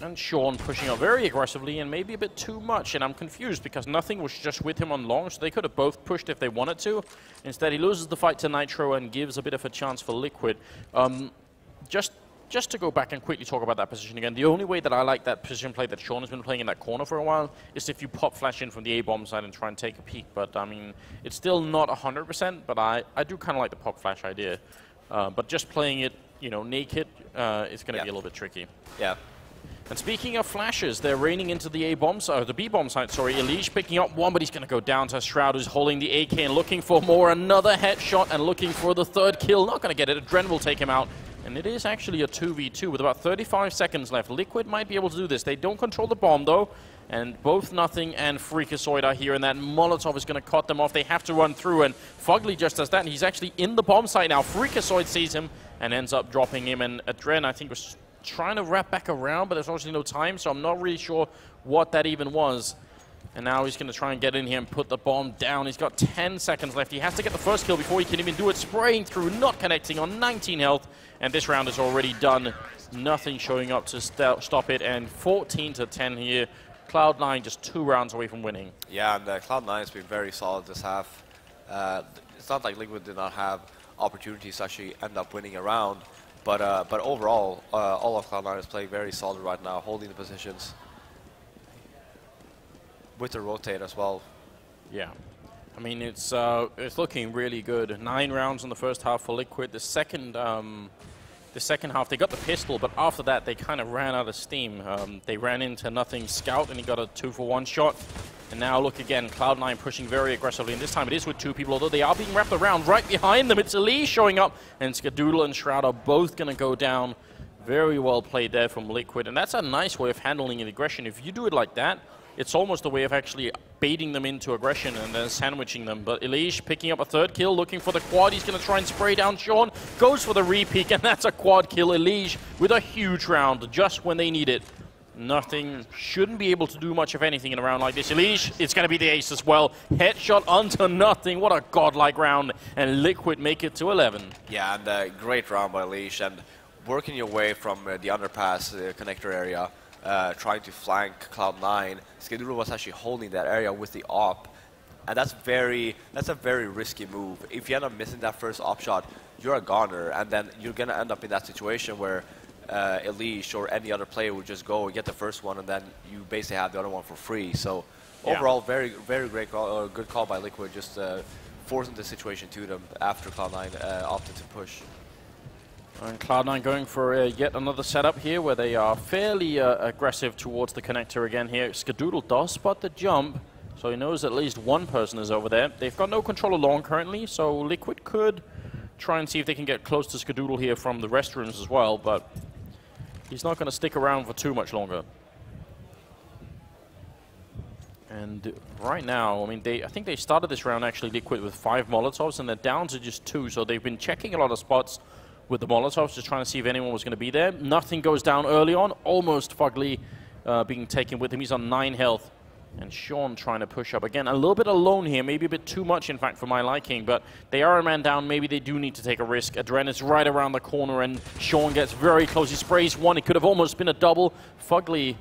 And Sean pushing up very aggressively and maybe a bit too much. And I'm confused because nothing was just with him on long, so they could have both pushed if they wanted to. Instead, he loses the fight to Nitro and gives a bit of a chance for Liquid. Just to go back and quickly talk about that position again, the only way that I like that position play that Sean has been playing in that corner for a while is if you pop flash in from the A-bomb side and try and take a peek. But, I mean, it's still not 100%, but I do kind of like the pop flash idea. But just playing it, you know, naked, it's going to be a little bit tricky. Yeah. And speaking of flashes, they're raining into the A-bomb side, the B-bomb side, sorry. Elige picking up one, but he's going to go down to Shroud, who's holding the AK and looking for more. Another headshot and looking for the third kill. Not going to get it. Adren will take him out. And it is actually a 2v2 with about 35 seconds left. Liquid might be able to do this. They don't control the bomb, though. And both Nothing and Freakazoid are here, and that Molotov is going to cut them off. They have to run through, and Fugly just does that, and he's actually in the bomb site now. Freakazoid sees him and ends up dropping him, and Adren, I think, was trying to wrap back around, but there's obviously no time, so I'm not really sure what that even was. And now he's going to try and get in here and put the bomb down. He's got 10 seconds left. He has to get the first kill before he can even do it. Spraying through, not connecting on 19 health. And this round is already done. Nothing showing up to stop it. And 14-10 here. Cloud9 just 2 rounds away from winning. Yeah, and Cloud9 has been very solid this half. It's not like Liquid did not have opportunities to actually end up winning a round. But overall, all of Cloud9 is playing very solid right now, holding the positions. With the rotate as well. Yeah. I mean, it's looking really good. 9 rounds in the first half for Liquid. The second half, they got the pistol, but after that, they kind of ran out of steam. They ran into Nothing Scout, and he got a 2-for-1 shot. And now look again, Cloud9 pushing very aggressively, and this time it is with 2 people, although they are being wrapped around right behind them. It's Elise showing up, and Skadoodle and Shroud are both going to go down. Very well played there from Liquid, and that's a nice way of handling an aggression. If you do it like that, it's almost a way of actually baiting them into aggression and then sandwiching them. But Elise picking up a 3rd kill, looking for the quad. He's going to try and spray down Sean, goes for the re-peek, and that's a quad kill. Elise with a huge round just when they need it. Nothing, shouldn't be able to do much of anything in a round like this. Elise, it's going to be the ace as well. Headshot onto nothing. What a godlike round. And Liquid make it to 11. Yeah, and a great round by Elise. And working your way from the underpass connector area, trying to flank Cloud9. Skadoodle was actually holding that area with the op. And that's a very risky move. If you end up missing that first op shot, you're a goner. And then you're going to end up in that situation where Elise or any other player would just go and get the first one, and then you basically have the other one for free. So overall, very great call, good call by Liquid, just forcing the situation to them after Cloud9 opted to push. And Cloud9 going for yet another setup here where they are fairly aggressive towards the connector again here. Skadoodle does spot the jump, so he knows at least one person is over there. They've got no control of long currently, so Liquid could try and see if they can get close to Skadoodle here from the restrooms as well, but he's not going to stick around for too much longer. And right now, I mean, I think they started this round actually Liquid with 5 Molotovs, and they're down to just 2. So they've been checking a lot of spots with the Molotovs, just trying to see if anyone was going to be there. Nothing goes down early on. Almost Fugly being taken with him. He's on 9 health. And Sean trying to push up again. A little bit alone here, maybe a bit too much, in fact, for my liking. But they are a man down. Maybe they do need to take a risk. Adren is right around the corner, and Sean gets very close. He sprays one. It could have almost been a double. Fugly,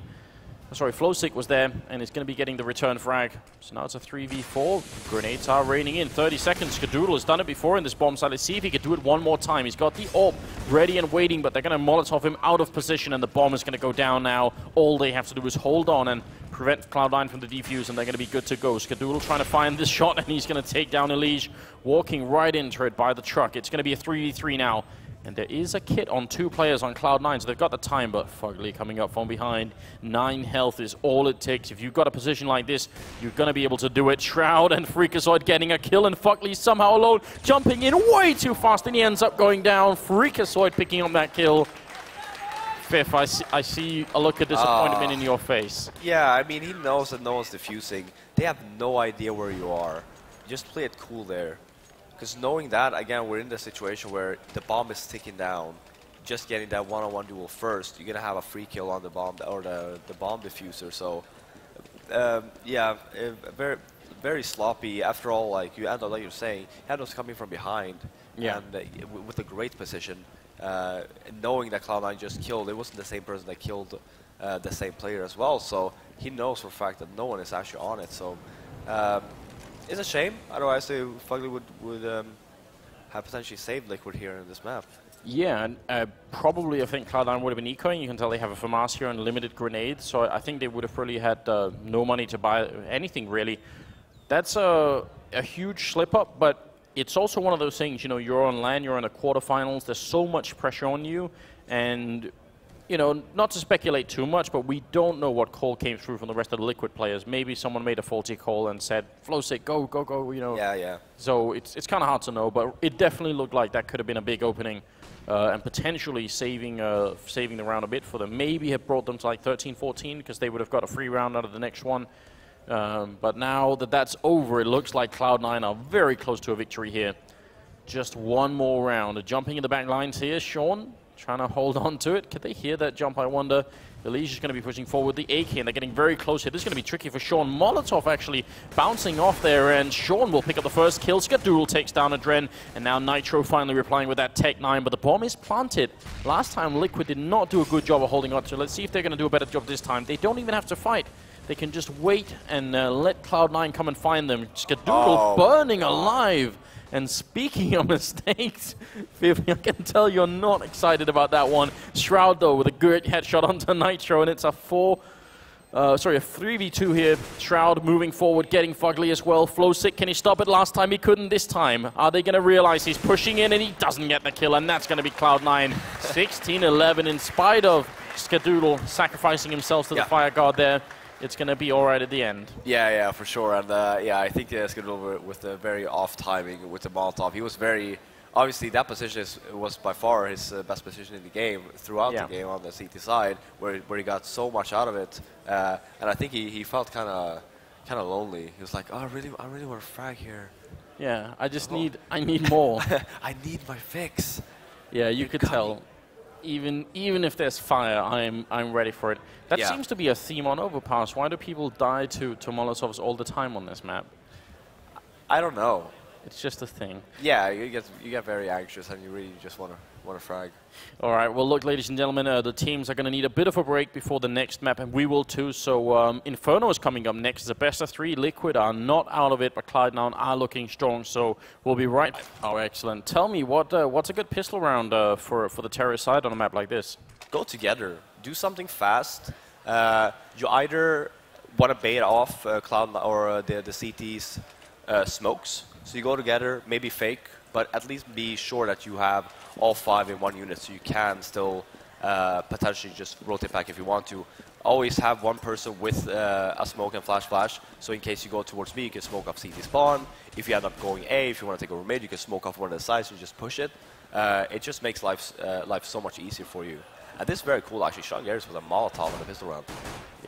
sorry, Flowsick was there, and is going to be getting the return frag. So now it's a 3v4. Grenades are raining in. 30 seconds. Skadoodle has done it before in this bomb site. Let's see if he can do it one more time. He's got the AWP ready and waiting, but they're going to Molotov him out of position, and the bomb is going to go down now. All they have to do is hold on and prevent Cloud9 from the defuse, and they're going to be good to go. Skadoodle trying to find this shot, and he's going to take down Elise, walking right into it by the truck. It's going to be a 3v3 now. And there is a kit on 2 players on Cloud9, so they've got the time, but Fugly coming up from behind. 9 health is all it takes. If you've got a position like this, you're going to be able to do it. Shroud and Freakazoid getting a kill, and Fugly somehow alone, jumping in way too fast, and he ends up going down. Freakazoid picking up that kill. Fifth, I see a look of disappointment in your face. Yeah, I mean, he knows that no one's defusing. They have no idea where you are. Just play it cool there. Because knowing that, again, we're in the situation where the bomb is ticking down. Just getting that one-on-one duel first, you're going to have a free kill on the bomb, or the bomb diffuser. So, yeah, very, very sloppy. After all, like you end up, like you're saying, Hando's coming from behind, and with a great position. Knowing that Cloud9 just killed, it wasn't the same person that killed the same player as well. So he knows for a fact that no one is actually on it. So it's a shame. Otherwise, Fugly would have potentially saved Liquid here in this map. Yeah, and probably I think Cloud9 would have been ecoing. You can tell they have a FAMAS here and limited grenades. So I think they would have probably had no money to buy anything, really. That's a huge slip-up, but it's also one of those things, you know, you're on LAN, you're in the quarterfinals, there's so much pressure on you, and, you know, not to speculate too much, but we don't know what call came through from the rest of the Liquid players. Maybe someone made a faulty call and said, Flowsick, go, go, go, you know. Yeah. So it's kind of hard to know, but it definitely looked like that could have been a big opening and potentially saving the round a bit for them. Maybe have brought them to like 13-14 because they would have got a free round out of the next one. But now that that's over, it looks like Cloud9 are very close to a victory here. Just one more round. Jumping in the back lines here. Sean trying to hold on to it. Could they hear that jump, I wonder? Elise is going to be pushing forward the AK, and they're getting very close here. This is going to be tricky for Sean. Molotov actually bouncing off there, and Sean will pick up the first kill. Skadoodle takes down Adren, and now Nitro finally replying with that Tech 9, but the bomb is planted. Last time, Liquid did not do a good job of holding on to it. Let's see if they're going to do a better job this time. They don't even have to fight. They can just wait and let Cloud9 come and find them. Skadoodle burning alive. And speaking of mistakes, Vivi, I can tell you're not excited about that one. Shroud, though, with a good headshot onto Nitro, and it's a 3v2 here. Shroud moving forward, getting Fugly as well. Flowsick, can he stop it? Last time he couldn't. This time, are they going to realize he's pushing in and he doesn't get the kill? And that's going to be Cloud9. 16-11 in spite of Skadoodle sacrificing himself to the fire guard there. it's going to be all right at the end. Yeah, for sure. And yeah, I think Skadul with the very off timing with the Molotov. He was very obviously that position was by far his best position in the game throughout the game on the CT side, where he got so much out of it. And I think he felt kind of lonely. He was like, oh, I really want to frag here. Yeah, I need more. I need my fix. Yeah, you could tell. Even if there's fire, I'm ready for it. That seems to be a theme on Overpass. Why do people die to Molotovs all the time on this map? I don't know. It's just a thing. Yeah, you get very anxious and you really just want to frag. All right. Well, look, ladies and gentlemen, the teams are going to need a bit of a break before the next map, and we will too. So Inferno is coming up next. It's a best of 3. Liquid are not out of it, but Cloud9 are looking strong. So we'll be right. Oh, excellent. Tell me what's a good pistol round for the terrorist side on a map like this? Go together. Do something fast. You either want to bait off Cloud9 or the CT's smokes. So you go together, maybe fake, but at least be sure that you have all 5 in one unit, so you can still potentially just rotate back if you want to. Always have one person with a smoke and flash, so in case you go towards B, you can smoke off CT spawn. If you end up going A, if you want to take over mid, you can smoke off one of the sides and just push it. It just makes life so much easier for you. And this is very cool, actually. Sean Garris with a Molotov in the pistol round.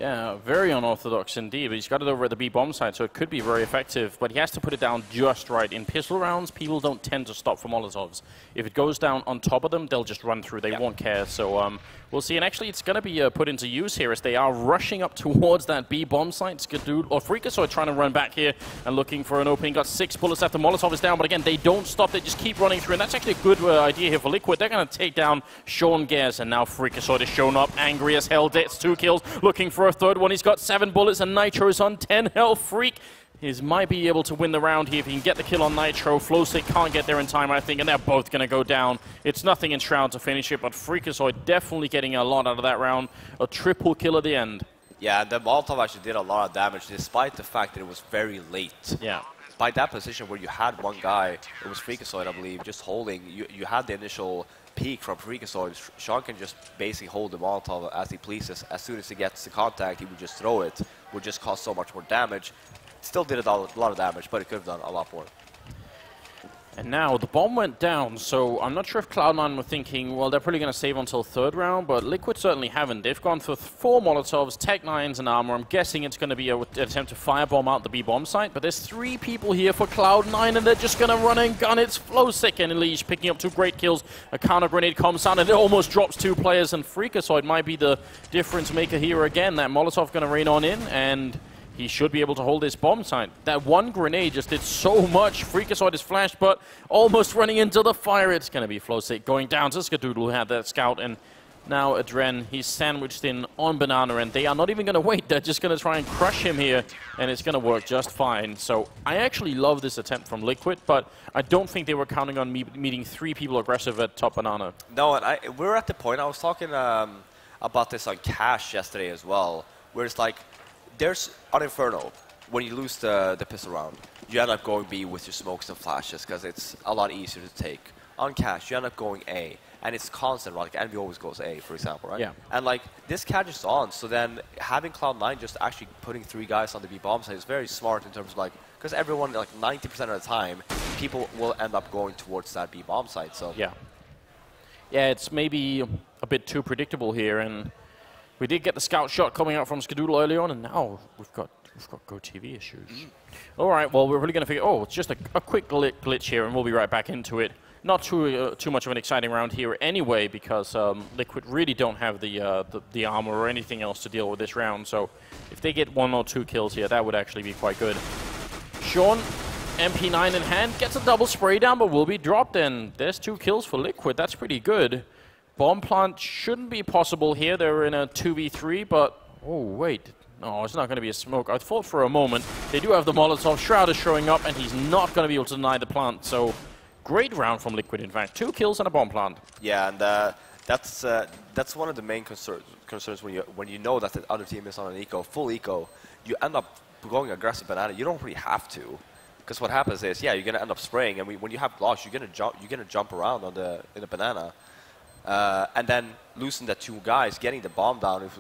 Yeah, very unorthodox indeed, but he's got it over at the B bomb side, so it could be very effective, but he has to put it down just right. In pistol rounds, people don't tend to stop for Molotovs. If it goes down on top of them, they'll just run through. They won't care, so we'll see. And actually, it's going to be put into use here as they are rushing up towards that B bomb site. Skadoo or Freakazoid trying to run back here and looking for an opening. Got 6 bullets after Molotov is down, but again, they don't stop. They just keep running through, and that's actually a good idea here for Liquid. They're going to take down Sean Gares, and now Freakazoid has shown up, angry as hell, gets 2 kills, looking for a third one. He's got 7 bullets, and Nitro is on 10 health. Freak might be able to win the round here if he can get the kill on Nitro. Flowstick can't get there in time, I think, and they're both going to go down. It's nothing in Shroud to finish it, but Freakazoid definitely getting a lot out of that round. A triple kill at the end. Yeah, the Molotov actually did a lot of damage, despite the fact that it was very late. Yeah. By that position where you had one guy, it was Freakazoid, I believe, just holding. You had the initial peak from Freakazoid. Sean can just basically hold the Molotov as he pleases. As soon as he gets the contact, he would just throw it. Would just cause so much more damage. Still did a lot of damage, but it could have done a lot more. And now the bomb went down, so I'm not sure if Cloud9 were thinking, well, they're probably going to save until 3rd round, but Liquid certainly haven't. They've gone for 4 Molotovs, Tech 9s, and armor. I'm guessing it's going to be an attempt to firebomb out the B-bomb site, but there's 3 people here for Cloud9, and they're just going to run and gun. It's Flowstick and Elise picking up 2 great kills. A counter grenade comes down, and it almost drops 2 players, and Freakazoid might be the difference maker here again. That Molotov going to rain on in, and he should be able to hold this bomb site. That one grenade just did so much. Freakazoid is flashed, but almost running into the fire. It's going to be Flowstick going down to Skadoo, who had that scout. And now Adren, he's sandwiched in on Banana, and they are not even going to wait. They're just going to try and crush him here, and it's going to work just fine. So I actually love this attempt from Liquid, but I don't think they were counting on me meeting 3 people aggressive at top Banana. No, and we're at the point, I was talking about this on Cash yesterday as well, where it's like, there's on Inferno, when you lose the pistol round, you end up going B with your smokes and flashes because it's a lot easier to take. On Cash, you end up going A, and it's constant, right? Like Envy always goes A, for example, right? Yeah. And like this catch is on, so then having Cloud9 just actually putting 3 guys on the B bomb site is very smart in terms of like, because everyone, like 90% of the time, people will end up going towards that B bomb site. So yeah, it's maybe a bit too predictable here, and we did get the scout shot coming out from Skadoodle early on, and now we've got GoTV issues. All right, well, we're really going to figure. Oh, it's just a quick glitch here, and we'll be right back into it. Not too much of an exciting round here anyway, because Liquid really don't have the armor or anything else to deal with this round. So if they get 1 or 2 kills here, that would actually be quite good. Sean, MP9 in hand, gets a double spray down, but will be dropped. And there's 2 kills for Liquid. That's pretty good. Bomb plant shouldn't be possible here. They're in a 2v3, but oh wait, no, it's not going to be a smoke. I thought for a moment they do have the Molotov. Shroud is showing up, and he's not going to be able to deny the plant. So great round from Liquid, in fact. 2 kills and a bomb plant. Yeah, and that's one of the main concerns when you know that the other team is on an full eco. You end up going aggressive Banana. You don't really have to, because what happens is, yeah, you're going to end up spraying, and when you have Glosh, you're going to jump around in the Banana. And then losing the 2 guys, getting the bomb down,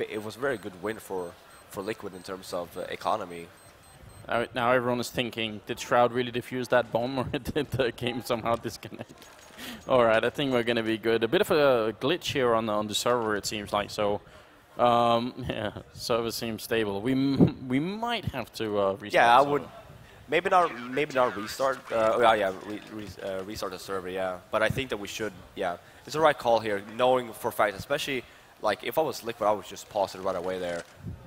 it was a very good win for for Liquid in terms of economy. Now everyone is thinking, did Shroud really defuse that bomb, or did the game somehow disconnect? All right, I think we're going to be good. A bit of a glitch here on the server, it seems like. So, yeah, server seems stable. We might have to restart. Yeah, I would. Maybe not restart. Restart the server. Yeah, but I think that we should. Yeah, it's the right call here, knowing for a fact, especially like if I was Liquid, I would just pause it right away there.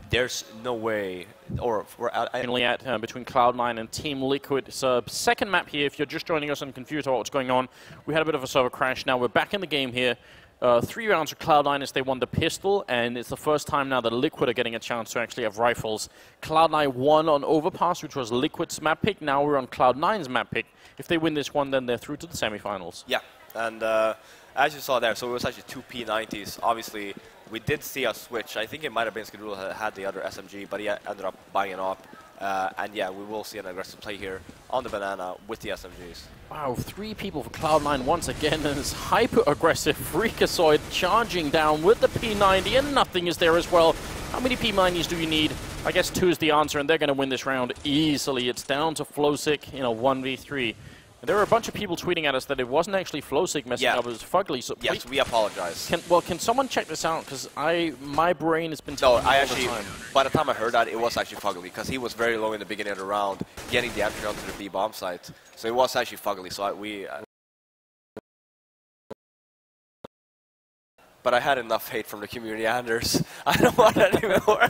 There's no way, or finally at between Cloud9 and Team Liquid. It's a second map here. If you're just joining us and confused about what's going on, we had a bit of a server crash. Now we're back in the game here. 3 rounds for Cloud9 as they won the pistol, and it's the first time now that Liquid are getting a chance to actually have rifles. Cloud9 won on Overpass, which was Liquid's map pick. Now we're on Cloud9's map pick. If they win this one, then they're through to the semifinals. Yeah, and as you saw there, so it was actually 2 P90s. Obviously, we did see a switch. I think it might have been Skadoodle that had the other SMG, but he ended up buying it up. And yeah, we will see an aggressive play here on the banana with the SMGs. Wow, 3 people for Cloud9 once again, and it's hyper-aggressive Freakazoid charging down with the P90, and nothing is there as well. How many P90s do you need? I guess 2 is the answer, and they're going to win this round easily. It's down to Flowsick in a 1v3. And there were a bunch of people tweeting at us that it wasn't actually Flowsick messing up, it was Fugly. So yes, we apologize. Can someone check this out? Because my brain has been telling me all the time. By the time I heard that, it was actually Fugly, because he was very low in the beginning of the round, getting the entry onto the B bomb site. So it was actually Fugly. So but I had enough hate from the community, Anders. I don't want that anymore.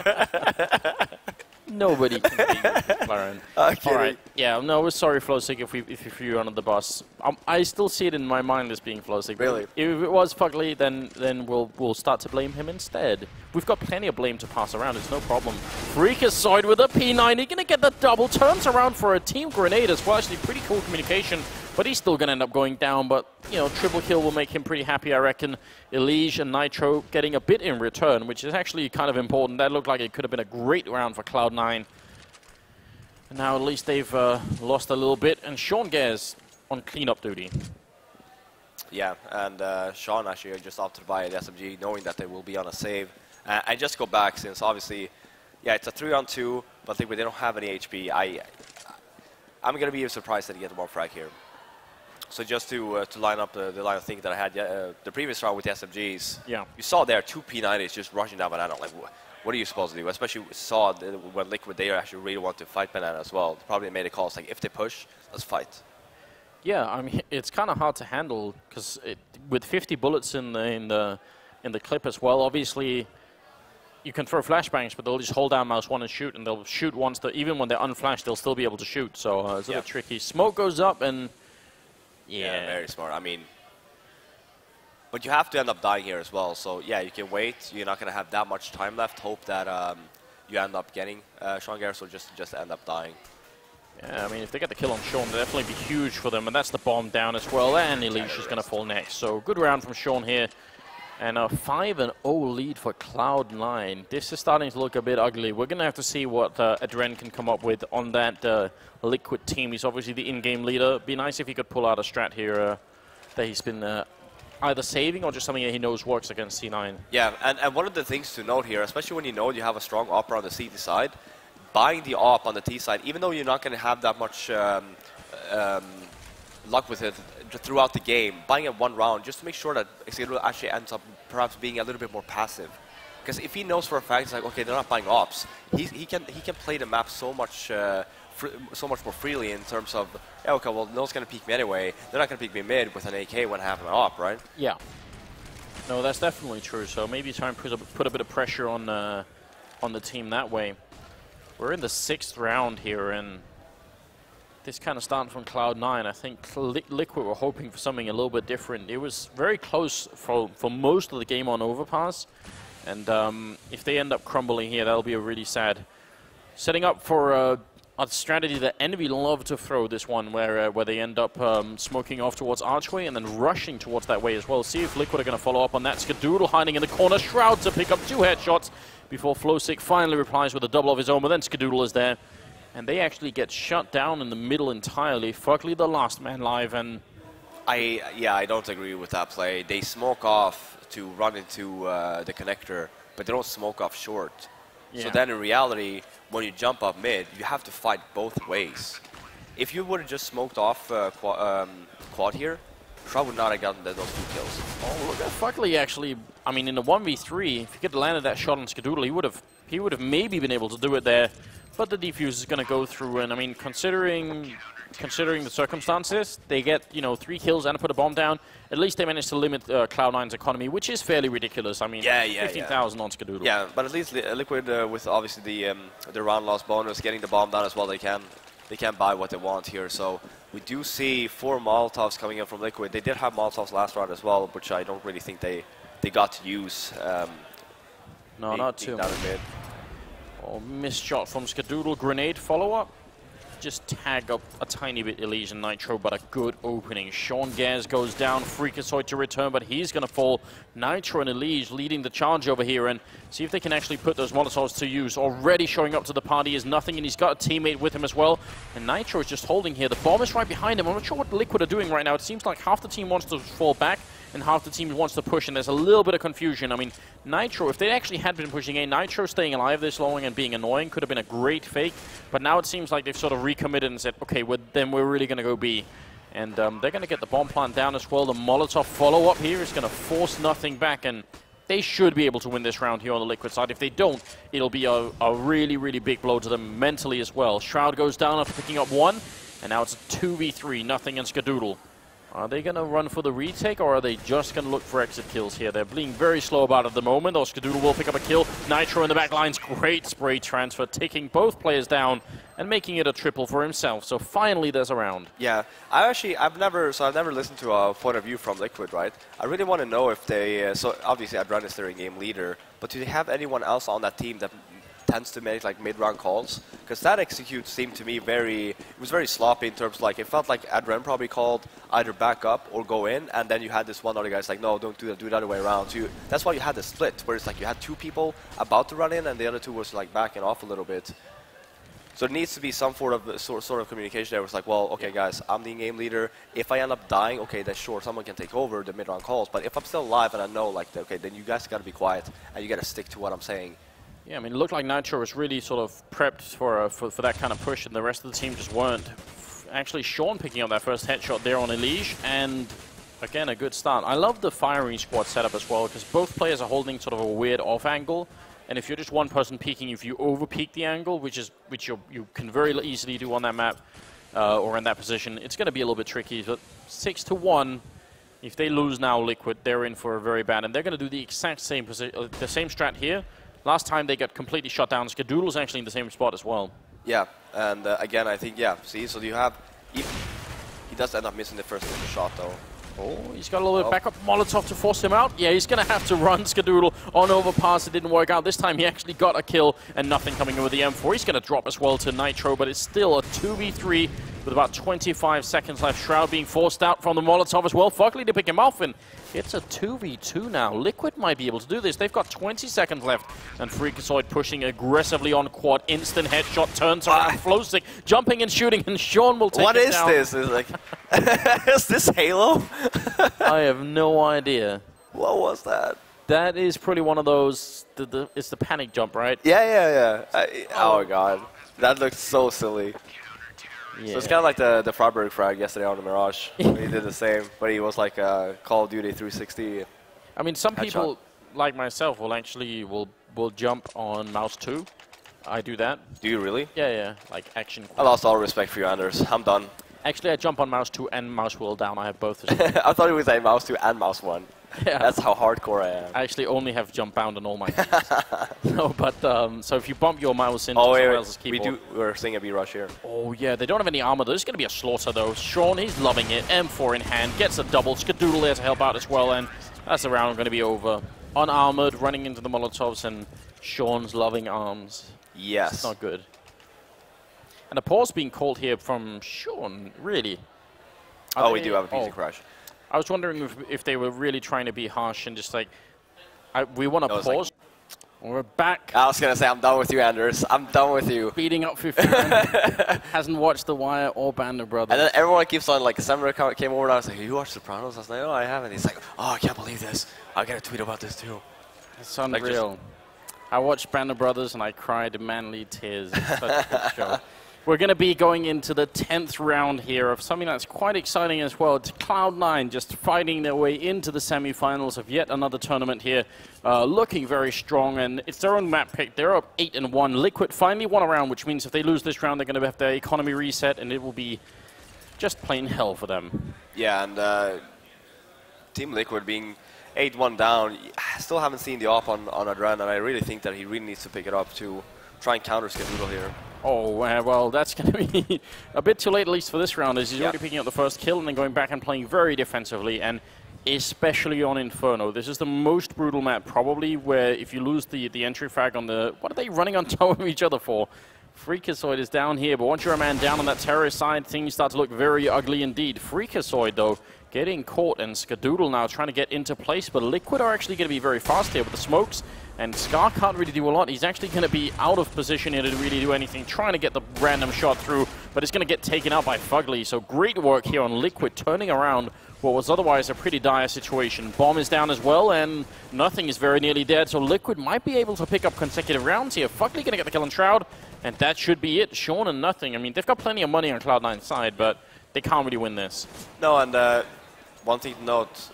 Nobody can beat McLaren. All right. Yeah, no, we're sorry, Flowsick, if we threw you under the bus. I still see it in my mind as being Flowsick. Really? If it was Fugly, then we'll start to blame him instead. We've got plenty of blame to pass around. It's no problem. Freakazoid with a P90. Going to get the double. Turns around for a team grenade as well. Actually, pretty cool communication. But he's still going to end up going down. But, you know, triple kill will make him pretty happy, I reckon. Elige and Nitro getting a bit in return, which is actually kind of important. That looked like it could have been a great round for Cloud9. And now at least they've lost a little bit. And Sean Gares on cleanup duty. Yeah, and Sean actually just opted to buy the SMG, knowing that they will be on a save. I just go back, since obviously, yeah, it's a 3-on-2, but I think they don't have any HP. I'm going to be surprised that he gets one frag here. So just to line up the line of thinking that I had the previous round with the SMGs, yeah, you saw there 2 P90s just rushing down Banana. Like, what are you supposed to do? Especially saw when Liquid, they actually really want to fight Banana as well. They probably made a call, it's like, if they push, let's fight. Yeah, I mean, it's kind of hard to handle, because with 50 bullets in the clip as well, obviously, you can throw flashbangs, but they'll just hold down mouse 1 and shoot, and they'll shoot once, even when they're unflashed, they'll still be able to shoot. So it's a bit tricky. Smoke goes up, and yeah, very smart. I mean, but you have to end up dying here as well. So yeah, you can wait. You're not going to have that much time left. Hope that you end up getting Sean Garrett, or just end up dying. Yeah, I mean, if they get the kill on Sean, that'll definitely be huge for them, and that's the bomb down as well. And Elige is going to fall next. So good round from Sean here. And a 5-0 lead for Cloud9. This is starting to look a bit ugly. We're going to have to see what Adren can come up with on that Liquid team. He's obviously the in-game leader. Be nice if he could pull out a strat here that he's been either saving or just something that he knows works against C9. Yeah, and one of the things to note here, especially when you know you have a strong opera on the CT side, buying the op on the T side, even though you're not going to have that much luck with it throughout the game, buying it one round just to make sure that Skadoodle actually ends up perhaps being a little bit more passive. Because if he knows for a fact, it's like, okay, they're not buying ops, he can play the map so much more freely in terms of, yeah, okay, well, no one's going to peek me anyway. They're not going to peek me mid with an AK when I have an op, right? Yeah. No, that's definitely true. So maybe try and put a bit of pressure on the team that way. We're in the 6th round here, and this kind of starting from Cloud9. I think Liquid were hoping for something a little bit different. It was very close for most of the game on Overpass, and if they end up crumbling here, that'll be a really sad. Setting up for a strategy that Envy love to throw, this one, where they end up smoking off towards Archway and then rushing towards that way as well. See if Liquid are going to follow up on that. Skadoodle hiding in the corner. Shroud to pick up 2 headshots before Flowsick finally replies with a double of his own, but then Skadoodle is there. And they actually get shut down in the middle entirely. Fugly the last man live, and I don't agree with that play. They smoke off to run into the connector, but they don't smoke off short. Yeah. So then in reality, when you jump up mid, you have to fight both ways. If you would have just smoked off quad here, Shroud would not have gotten those 2 kills. Oh, look at Fuckley actually. I mean, in the 1v3, if he could have landed that shot on Skadoodle, he would have maybe been able to do it there. But the defuse is going to go through, and I mean, considering the circumstances, they get 3 kills and put a bomb down. At least they managed to limit Cloud9's economy, which is fairly ridiculous. I mean, 15,000 on Skadoodle. Yeah, but at least Liquid with obviously the round loss bonus, getting the bomb down as well, they can buy what they want here. So we do see 4 Molotovs coming in from Liquid. They did have Molotovs last round as well, which I don't really think they got to use. No, not too much. Oh, missed shot from Skadoodle. Grenade follow-up. Just tag up a tiny bit Elysian Nitro, but a good opening. Sean Gaz goes down. Freakazoid to return, but he's going to fall. Nitro and Elysian leading the charge over here, and see if they can actually put those Molotovs to use. Already showing up to the party is nothing, and he's got a teammate with him as well. And Nitro is just holding here. The bomb is right behind him. I'm not sure what Liquid are doing right now. It seems like half the team wants to fall back, and half the team wants to push, and there's a little bit of confusion. I mean, Nitro, if they actually had been pushing A, Nitro staying alive this long and being annoying could have been a great fake, but now it seems like they've sort of recommitted and said, okay, then we're really going to go B. And they're going to get the bomb plant down as well. The Molotov follow-up here is going to force nothing back, and they should be able to win this round here on the Liquid side. If they don't, it'll be a really, really big blow to them mentally as well. Shroud goes down after picking up 1, and now it's a 2v3, nothing in Skadoodle. Are they going to run for the retake, or are they just going to look for exit kills here? They're being very slow about it at the moment. Or Skadoodle will pick up a kill. Nitro in the back lines. Great spray transfer, taking both players down and making it a triple for himself. So finally there's a round. Yeah, I've never listened to a point of view from Liquid, right? I really want to know if they, so obviously Adran is their in-game leader, but do they have anyone else on that team that tends to make like mid-round calls? Because that execute seemed to me it was very sloppy in terms of like, it felt like Adren probably called either back up or go in, and then you had this one other guy's like, no, don't do that, do it the other way around. So that's why you had the split, where it's like you had 2 people about to run in and the other 2 was like backing off a little bit. So there needs to be some sort of communication there. It's like, well, okay, guys, I'm the game leader. If I end up dying, okay, then sure, someone can take over the mid-round calls. But if I'm still alive and I know, like, okay, then you guys got to be quiet and you got to stick to what I'm saying. Yeah, I mean, it looked like Nitro was really sort of prepped for that kind of push, and the rest of the team just weren't. Actually, Sean picking up that first headshot there on Elige, and again, a good start. I love the firing squad setup as well, because both players are holding sort of a weird off angle, and if you're just one person peeking, if you over peek the angle, which you can very easily do on that map or in that position, it's going to be a little bit tricky. But 6-1, if they lose now, Liquid, they're in for a very bad, and they're going to do the exact same position, the same strat here. Last time they got completely shut down. Skadoodle's actually in the same spot as well. Yeah, and again, I think, yeah, see, so you have, he does end up missing the first shot though. Oh, he's got a little bit of backup Molotov to force him out. Yeah, he's going to have to run Skadoodle on Overpass. It didn't work out. This time he actually got a kill and nothing coming in with the M4. He's going to drop as well to Nitro, but it's still a 2v3 with about 25 seconds left. Shroud being forced out from the Molotov as well. Fuckley to pick him off, and it's a 2v2 now. Liquid might be able to do this. They've got 20 seconds left, and Freakazoid pushing aggressively on quad. Instant headshot, turns around, flow stick, jumping and shooting, and Sean will take it down. What is this? It's like, is this Halo? I have no idea. What was that? That is pretty one of those, it's the panic jump, right? Yeah. Oh, God. That looks so silly. Yeah. So it's kind of like the Freiburg frag yesterday on the Mirage. He did the same, but he was like Call of Duty 360. I mean, some people, like myself, will actually will jump on mouse 2. I do that. Do you really? Yeah, like action. I lost all respect for you, Anders. I'm done. Actually, I jump on mouse 2 and mouse wheel down. I have both. I thought you would say mouse 2 and mouse 1. Yeah. That's how hardcore I am. I actually only have jump bound on all my keys. No, but so if you bump your mouse into someone else's keyboard. We're seeing a B-rush here. Oh, yeah, they don't have any armor. There's going to be a slaughter, though. Sean, he's loving it. M4 in hand, gets a double. Skadoodle there to help out as well, and that's the round going to be over. Unarmored, running into the Molotovs, and Sean's loving arms. Yes. It's not good. And a pause being called here from Sean, really. We do have a PC crash. I was wondering if they were really trying to be harsh and just like, we want to pause. Like, we're back. I was going to say, I'm done with you, Anders. I'm done with you. Beating up 15. Hasn't watched The Wire or Band of Brothers. And then everyone keeps on, like, December came over and I was like, hey, you watched Sopranos? I was like, no, I haven't. He's like, oh, I can't believe this. I got a tweet about this too. It's unreal. I watched Band of Brothers and I cried manly tears. It's such a good show. We're going to be going into the 10th round here of something that's quite exciting as well. It's Cloud9 just fighting their way into the semi-finals of yet another tournament here. Looking very strong, and it's their own map pick. They're up 8-1. Liquid finally won a round, which means if they lose this round, they're going to have their economy reset, and it will be just plain hell for them. Yeah, and Team Liquid being 8-1 down, I still haven't seen the op on Adren, and I really think that he really needs to pick it up to try and counter Skadoodle here. Oh, well, that's going to be a bit too late, at least for this round, as he's already picking up the first kill and then going back and playing very defensively, and especially on Inferno. This is the most brutal map, probably, where if you lose the entry frag on the... What are they running on top of each other for? Freakazoid is down here, but once you're a man down on that terrorist side, things start to look very ugly indeed. Freakazoid, though, getting caught, and Skadoodle now trying to get into place, but Liquid are actually going to be very fast here with the smokes, and Scar can't really do a lot. He's actually going to be out of position here to really do anything, trying to get the random shot through, but it's going to get taken out by Fugly. So great work here on Liquid, turning around what was otherwise a pretty dire situation. Bomb is down as well, and nothing is very nearly dead, so Liquid might be able to pick up consecutive rounds here. Fugly going to get the kill on Shroud, and that should be it. Sean and nothing. I mean, they've got plenty of money on Cloud9's side, but they can't really win this. No, and one thing to note,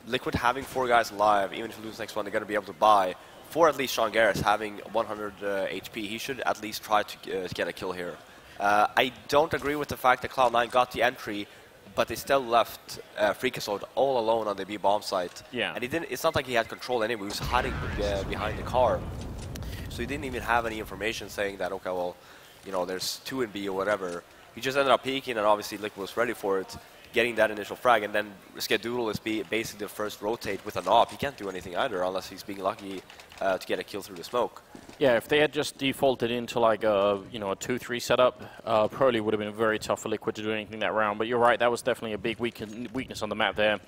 Liquid having 4 guys alive, even if you lose the next one, they're going to be able to buy. For at least Sean Garris having 100 HP, he should at least try to get a kill here. I don't agree with the fact that Cloud9 got the entry, but they still left Freakazoid all alone on the B bomb site. Yeah. And he didn't. It's not like he had control anyway. He was hiding behind the car, so he didn't even have any information saying that, okay, well, you know, there's 2 in B or whatever. He just ended up peeking, and obviously Liquid was ready for it, getting that initial frag, and then Skadoodle is basically the first rotate with an op. He can't do anything either unless he's being lucky to get a kill through the smoke. Yeah, if they had just defaulted into like a, you know, a 2-3 setup, probably would have been very tough for Liquid to do anything that round. But you're right, that was definitely a big weakness on the map there.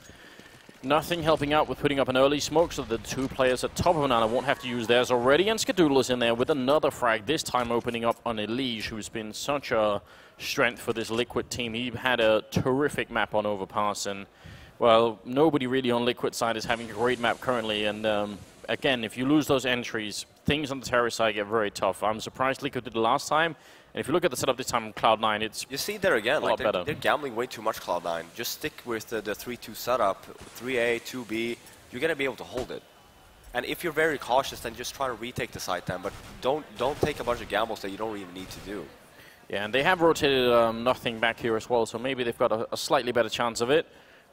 Nothing helping out with putting up an early smoke, so the 2 players at top of Banana won't have to use theirs already, and Skadoodle is in there with another frag, this time opening up on Elige, who's been such a strength for this Liquid team. He had a terrific map on Overpass, and, well, nobody really on Liquid side is having a great map currently, and again, if you lose those entries, things on the terrorist side get very tough. I'm surprised Liquid did it last time. And if you look at the setup this time on Cloud9, it's you see there again, like better. They're gambling way too much, Cloud9. Just stick with the 3-2 setup, 3A, 2B. You're going to be able to hold it. And if you're very cautious, then just try to retake the site then. But don't take a bunch of gambles that you don't even need to do. Yeah, and they have rotated nothing back here as well, so maybe they've got a slightly better chance of it.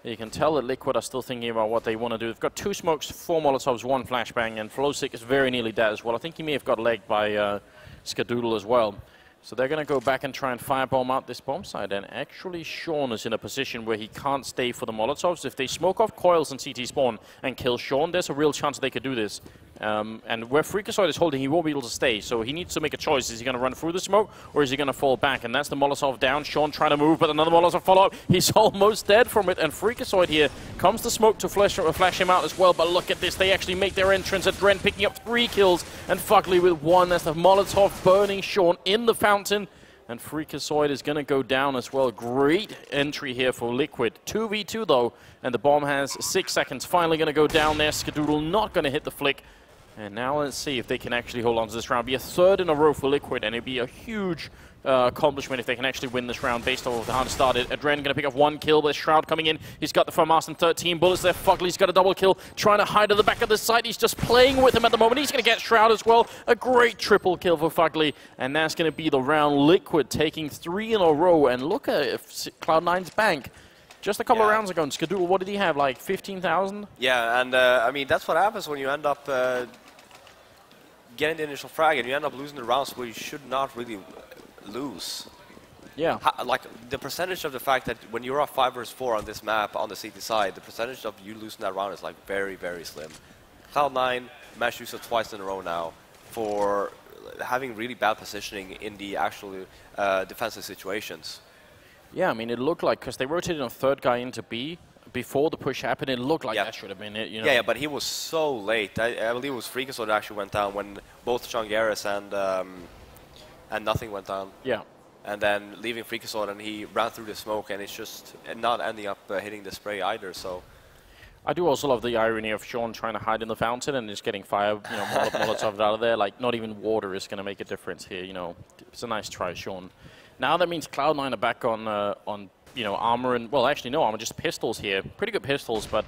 You can tell that Liquid are still thinking about what they want to do. They've got 2 smokes, 4 Molotovs, 1 flashbang, and Flowsick is very nearly dead as well. I think he may have got legged by Skadoodle as well. So they're going to go back and try and firebomb out this bomb side. And actually, Sean is in a position where he can't stay for the Molotovs. If they smoke off coils and CT spawn and kill Sean, there's a real chance they could do this. And where Freakazoid is holding, he won't be able to stay. So he needs to make a choice. Is he going to run through the smoke, or is he going to fall back? And that's the Molotov down. Sean trying to move, but another Molotov follow-up. He's almost dead from it. And Freakazoid here comes the smoke to flash him out as well. But look at this. They actually make their entrance. Adren picking up 3 kills, and Fugly with 1. That's the Molotov burning Sean in the fountain. And Freakazoid is going to go down as well. Great entry here for Liquid. 2v2 though, and the bomb has 6 seconds. Finally going to go down there. Skadoodle not going to hit the flick. And now let's see if they can actually hold on to this round. Be a 3rd in a row for Liquid, and it'd be a huge accomplishment if they can actually win this round based off of how it started. Adren going to pick up 1 kill, but Shroud coming in. He's got the FAMAS and 13 bullets there. Fugly's got a double kill, trying to hide at the back of the site. He's just playing with him at the moment. He's going to get Shroud as well. A great triple kill for Fugly, and that's going to be the round. Liquid taking 3 in a row, and look at Cloud9's bank. Just a couple of rounds ago, and Skadoodle, what did he have, like 15,000? Yeah, and I mean, that's what happens when you end up getting the initial frag and you end up losing the rounds where you should not really lose. Yeah. Like, the percentage of the fact that when you're off 5 versus 4 on this map, on the CT side, the percentage of you losing that round is, like, very, very slim. Cloud9 matched Yusa twice in a row now for having really bad positioning in the actual defensive situations. Yeah, I mean, it looked like, because they rotated a 3rd guy into B before the push happened, it looked like that should have been it, you know? Yeah, but he was so late. I believe it was Freakazoid that actually went down when both Sean Garris and nothing went down. Yeah. And then leaving Freakazoid, and he ran through the smoke, and it's just not ending up hitting the spray either, so... I do also love the irony of Sean trying to hide in the fountain and just getting fire, you know, Molotov out of there. Like, not even water is going to make a difference here, you know. It's a nice try, Sean. Now that means Cloud9 are back on you know, armor and, well, actually no armor, just pistols here. Pretty good pistols, but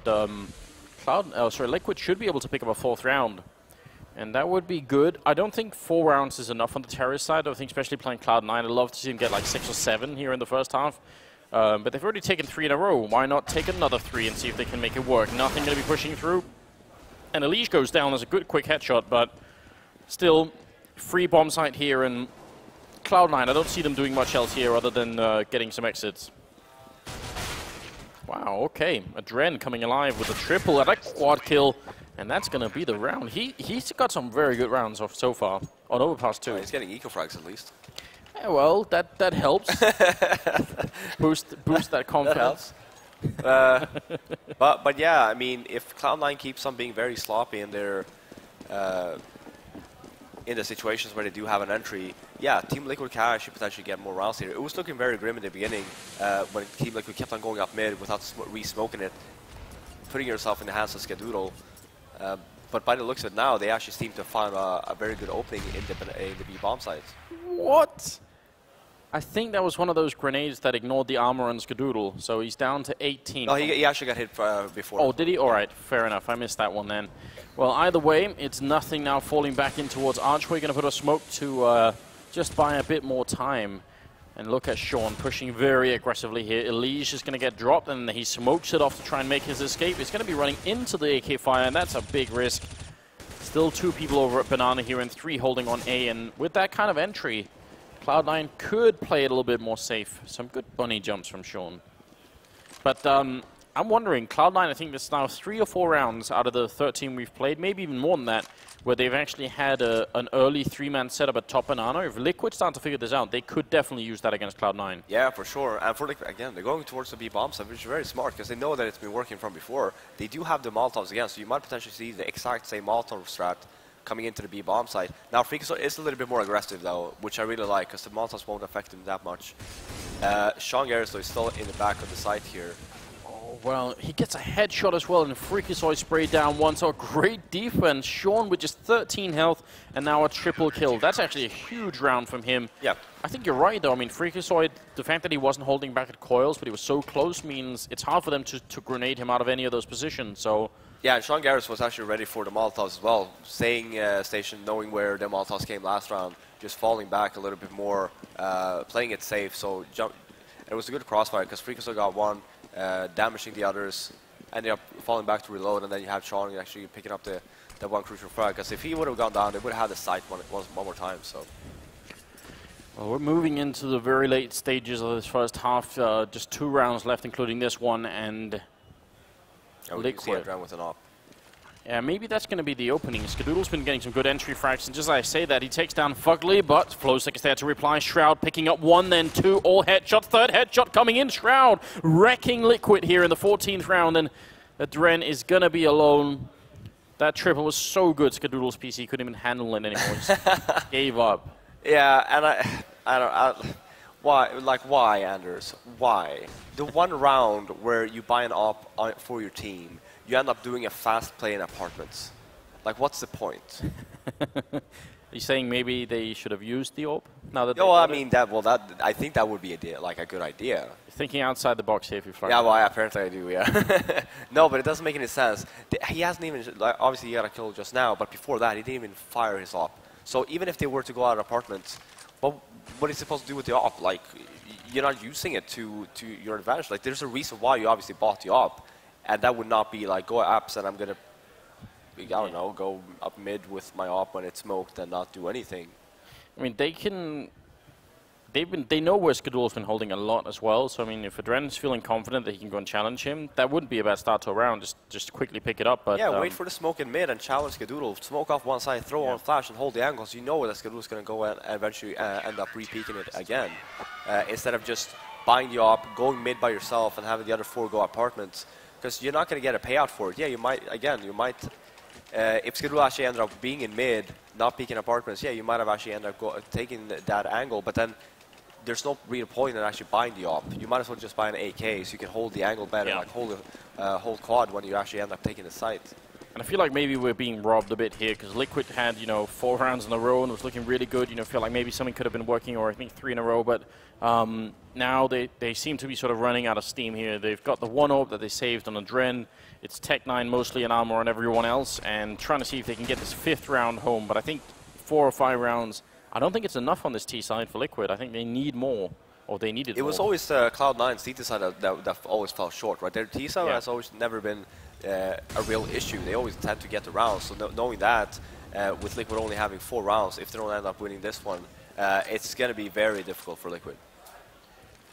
Liquid should be able to pick up a 4th round. And that would be good. I don't think 4 rounds is enough on the terrorist side. I think especially playing Cloud9, I'd love to see him get like 6 or 7 here in the first half. But they've already taken 3 in a row. Why not take another 3 and see if they can make it work? Nothing going to be pushing through. And Elige goes down as a good quick headshot, but still, free bomb site here. And Cloud9, I don't see them doing much else here other than getting some exits. Wow, okay. Adren coming alive with a triple at a quad kill. And that's going to be the round. He's got some very good rounds off so far on Overpass too. He's getting eco-frags at least. Yeah, well, that helps. boost that confidence. That helps. But yeah, I mean, if Cloud9 keeps on being very sloppy in their in the situations where they do have an entry, yeah, Team Liquid can actually potentially get more rounds here. It was looking very grim in the beginning when Team Liquid kept on going up mid without re-smoking it, putting yourself in the hands of Skadoodle. But by the looks of it now, they actually seem to find a very good opening in the B bomb sites. What? I think that was one of those grenades that ignored the armor on Skadoodle, so he's down to 18. Oh, he actually got hit before. Oh, did he? All right, fair enough. I missed that one then. Well, either way, it's nothing now falling back in towards Archway. Going to put a smoke to just buy a bit more time. And look at Sean pushing very aggressively here. Elige is going to get dropped, and he smokes it off to try and make his escape. He's going to be running into the AK fire, and that's a big risk. Still 2 people over at Banana here and 3 holding on A. And with that kind of entry, Cloud9 could play it a little bit more safe. Some good bunny jumps from Sean. But I'm wondering, Cloud9, I think there's now 3 or 4 rounds out of the 13 we've played, maybe even more than that, where they've actually had an early 3-man setup at top Banana. If Liquid start to figure this out, they could definitely use that against Cloud9. Yeah, for sure. And for Liquid, again, they're going towards the B bomb site, which is very smart because they know that it's been working from before. They do have the Molotovs again, so you might potentially see the exact same Molotov strat coming into the B bomb site. Now, Freakazoid is a little bit more aggressive, though, which I really like because the Molotovs won't affect him that much. Sean Garris, though, is still in the back of the site here. Well, he gets a headshot as well, and Freakazoid sprayed down one, so great defense. Sean with just 13 health, and now a triple kill. That's actually a huge round from him. Yeah. I think you're right, though. I mean, Freakazoid, the fact that he wasn't holding back at coils, but he was so close, means it's hard for them to grenade him out of any of those positions, so... Yeah, and Sean Garris was actually ready for the Molotovs as well, staying station, knowing where the Molotovs came last round, just falling back a little bit more, playing it safe, so it was a good crossfire, because Freakazoid got one, damaging the others, ended up falling back to reload, and then you have Sean actually picking up the one crucial frag. Because if he would have gone down, they would have had the site one more time. So, well, we're moving into the very late stages of this first half. Just 2 rounds left, including this one, and Liquid with an op. Yeah, maybe that's going to be the opening. Skadoodle's been getting some good entry frags, and just as I say that, he takes down Fugly, but Flowstick is there to reply. Shroud picking up 1, then 2, all headshots. 3rd headshot coming in. Shroud wrecking Liquid here in the 14th round, and Adren is going to be alone. That triple was so good, Skadoodle's PC couldn't even handle it anymore. Just gave up. Yeah, and I don't... Why, Anders? Why? The one round where you buy an op for your team, you end up doing a fast play in apartments. Like, what's the point? Are you saying maybe they should have used the AWP? Now that I mean, I think that would be a good idea. You're thinking outside the box here if you fly. Yeah, well, apparently I do, yeah. No, but it doesnesn't make any sense. He hasn't even, obviously he got a kill just now, but before that, he didn't even fire his AWP. So even if they were to go out of apartments, what is he supposed to do with the AWP? Like, you're not using it to your advantage. Like, there's a reason why you obviously bought the AWP. And that would not be like, go apps and I'm going to, I don't know, go up mid with my AWP when it's smoked and not do anything. I mean, they know where Skadoodle's been holding a lot as well. So, I mean, if Adren's feeling confident that he can go and challenge him, that wouldn't be a bad start to a round. Just quickly pick it up. But yeah, wait for the smoke in mid and challenge Skadoodle. Smoke off one side, throw on flash and hold the angles. You know that Skadoodle's going to go and eventually end up re-peeking it again. Instead of just buying the AWP, going mid by yourself and having the other 4 go apartments. Because you're not going to get a payout for it. Yeah, you might, if Skadoodle actually ended up being in mid, not peeking apartments, yeah, you might have actually ended up taking that angle, but then there's no real point in actually buying the op. You might as well just buy an AK so you can hold the angle better, like hold quad when you actually end up taking the site. And I feel like maybe we're being robbed a bit here because Liquid had, 4 rounds in a row and was looking really good. Feel like maybe something could have been working, or I think 3 in a row. But now they seem to be sort of running out of steam here. They've got the 1 orb that they saved on Adren. It's Tech9 mostly and Armor on everyone else, and trying to see if they can get this 5th round home. But I think 4 or 5 rounds, I don't think it's enough on this T side for Liquid. I think they need more, or they needed more. It was always Cloud9's T side that always fell short, right? Their T side has always never been a real issue. They always tend to get the rounds. So knowing that, with Liquid only having 4 rounds, if they don't end up winning this one, it's going to be very difficult for Liquid.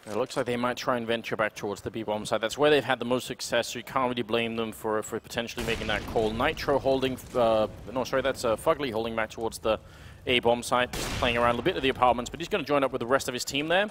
It looks like they might try and venture back towards the B-bomb side. That's where they've had the most success, so you can't really blame them for potentially making that call. Nitro holding, that's Fugly holding back towards the A-bomb side, just playing around a little bit of the apartments, but he's going to join up with the rest of his team there.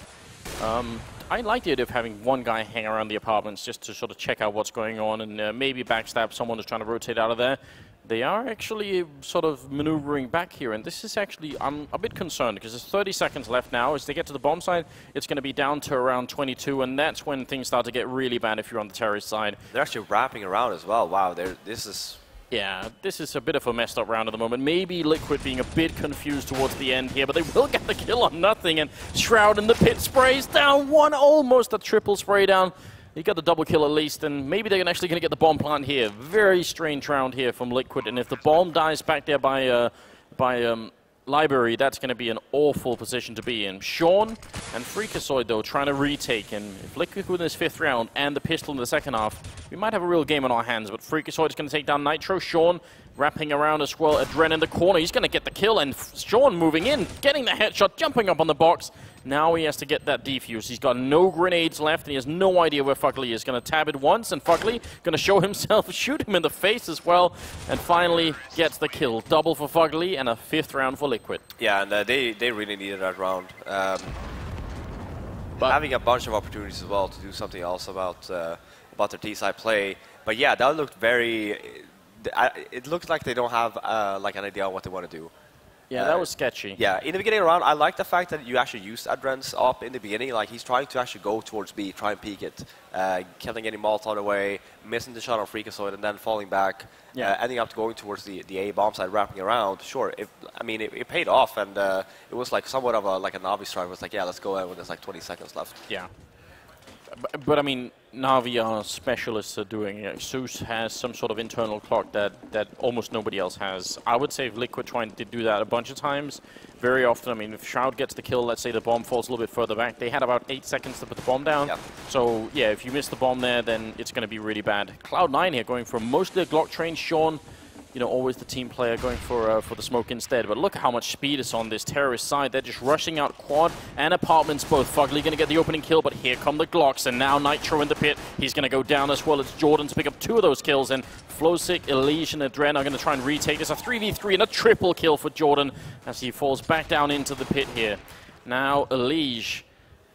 I like the idea of having one guy hang around the apartments just to sort of check out what's going on and maybe backstab someone who's trying to rotate out of there. They are actually sort of maneuvering back here, and this is actually, I'm a bit concerned because there's 30 seconds left now. As they get to the bomb side, it's going to be down to around 22, and that's when things start to get really bad if you're on the terrorist side. They're actually wrapping around as well. Wow, this is... Yeah, this is a bit of a messed up round at the moment. Maybe Liquid being a bit confused towards the end here, but they will get the kill on nothing, and Shroud in the pit sprays down one, almost a triple spray down. He got the double kill at least, and maybe they're actually going to get the bomb plant here. Very strange round here from Liquid, and if the bomb dies back there by Library, that's going to be an awful position to be in. Sean and Freakazoid, though, trying to retake, and if Liquid win this 5th round and the pistol in the second half, we might have a real game on our hands, but Freakazoid is going to take down Nitro. Sean wrapping around as well. Adren in the corner, he's going to get the kill, and Sean moving in, getting the headshot, jumping up on the box. Now he has to get that defuse. He's got no grenades left, and he has no idea where Fugly is. Going to tab it once, and Fugly going to show himself, shoot him in the face as well, and finally gets the kill. Double for Fugly, and a 5th round for Liquid. Yeah, and they really needed that round. But having a bunch of opportunities as well to do something else about their T-side play. But yeah, that looked very... it looks like they don't have like an idea on what they want to do. Yeah, that was sketchy. Yeah, in the beginning round, I like the fact that you actually used Adren's op in the beginning. Like, he's trying to actually go towards B, try and peek it, killing any Molotov away, missing the shot on Freakazoid, and then falling back, ending up going towards the A bomb side, wrapping around. Sure, it paid off, and it was like somewhat of a Navi strike. It was like, yeah, let's go when there's like 20 seconds left. Yeah. But I mean, Navi are specialists at doing it. Zeus has some sort of internal clock that almost nobody else has. I would say if Liquid trying to do that a bunch of times, very often, I mean, if Shroud gets the kill, let's say the bomb falls a little bit further back, they had about 8 seconds to put the bomb down. Yep. So, yeah, if you miss the bomb there, then it's going to be really bad. Cloud9 here going for mostly a Glock train. Sean, always the team player going for the smoke instead. But look how much speed is on this terrorist side. They're just rushing out quad and apartments both. Fugly going to get the opening kill, but here come the Glocks. And now Nitro in the pit. He's going to go down as well. It's Jordan to pick up 2 of those kills. And Flowsick, Elysian, and Adren are going to try and retake this. A 3v3 and a triple kill for Jordan as he falls back down into the pit here. Now Elysian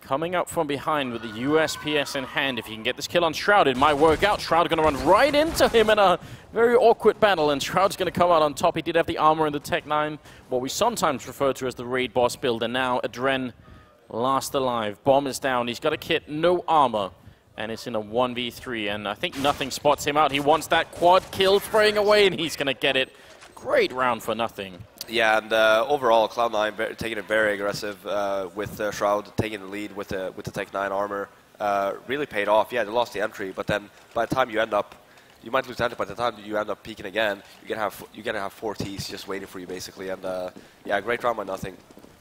coming up from behind with the USPS in hand. If he can get this kill on Shroud, it might work out. Shroud going to run right into him in a very awkward battle, and Shroud's going to come out on top. He did have the armor and the Tech9, what we sometimes refer to as the raid boss build, and now Adren last alive. Bomb is down. He's got a kit, no armor, and it's in a 1v3, and I think nothing spots him out. He wants that quad kill spraying away, and he's going to get it. Great round for nothing. Yeah, and overall, Cloud9 taking it very aggressive with Shroud taking the lead with the Tech9 armor. Really paid off. Yeah, they lost the entry, but then by the time you end up, you might lose entry, but by the time you end up peaking again, you're gonna have 4 Ts just waiting for you basically. And yeah, great round by nothing.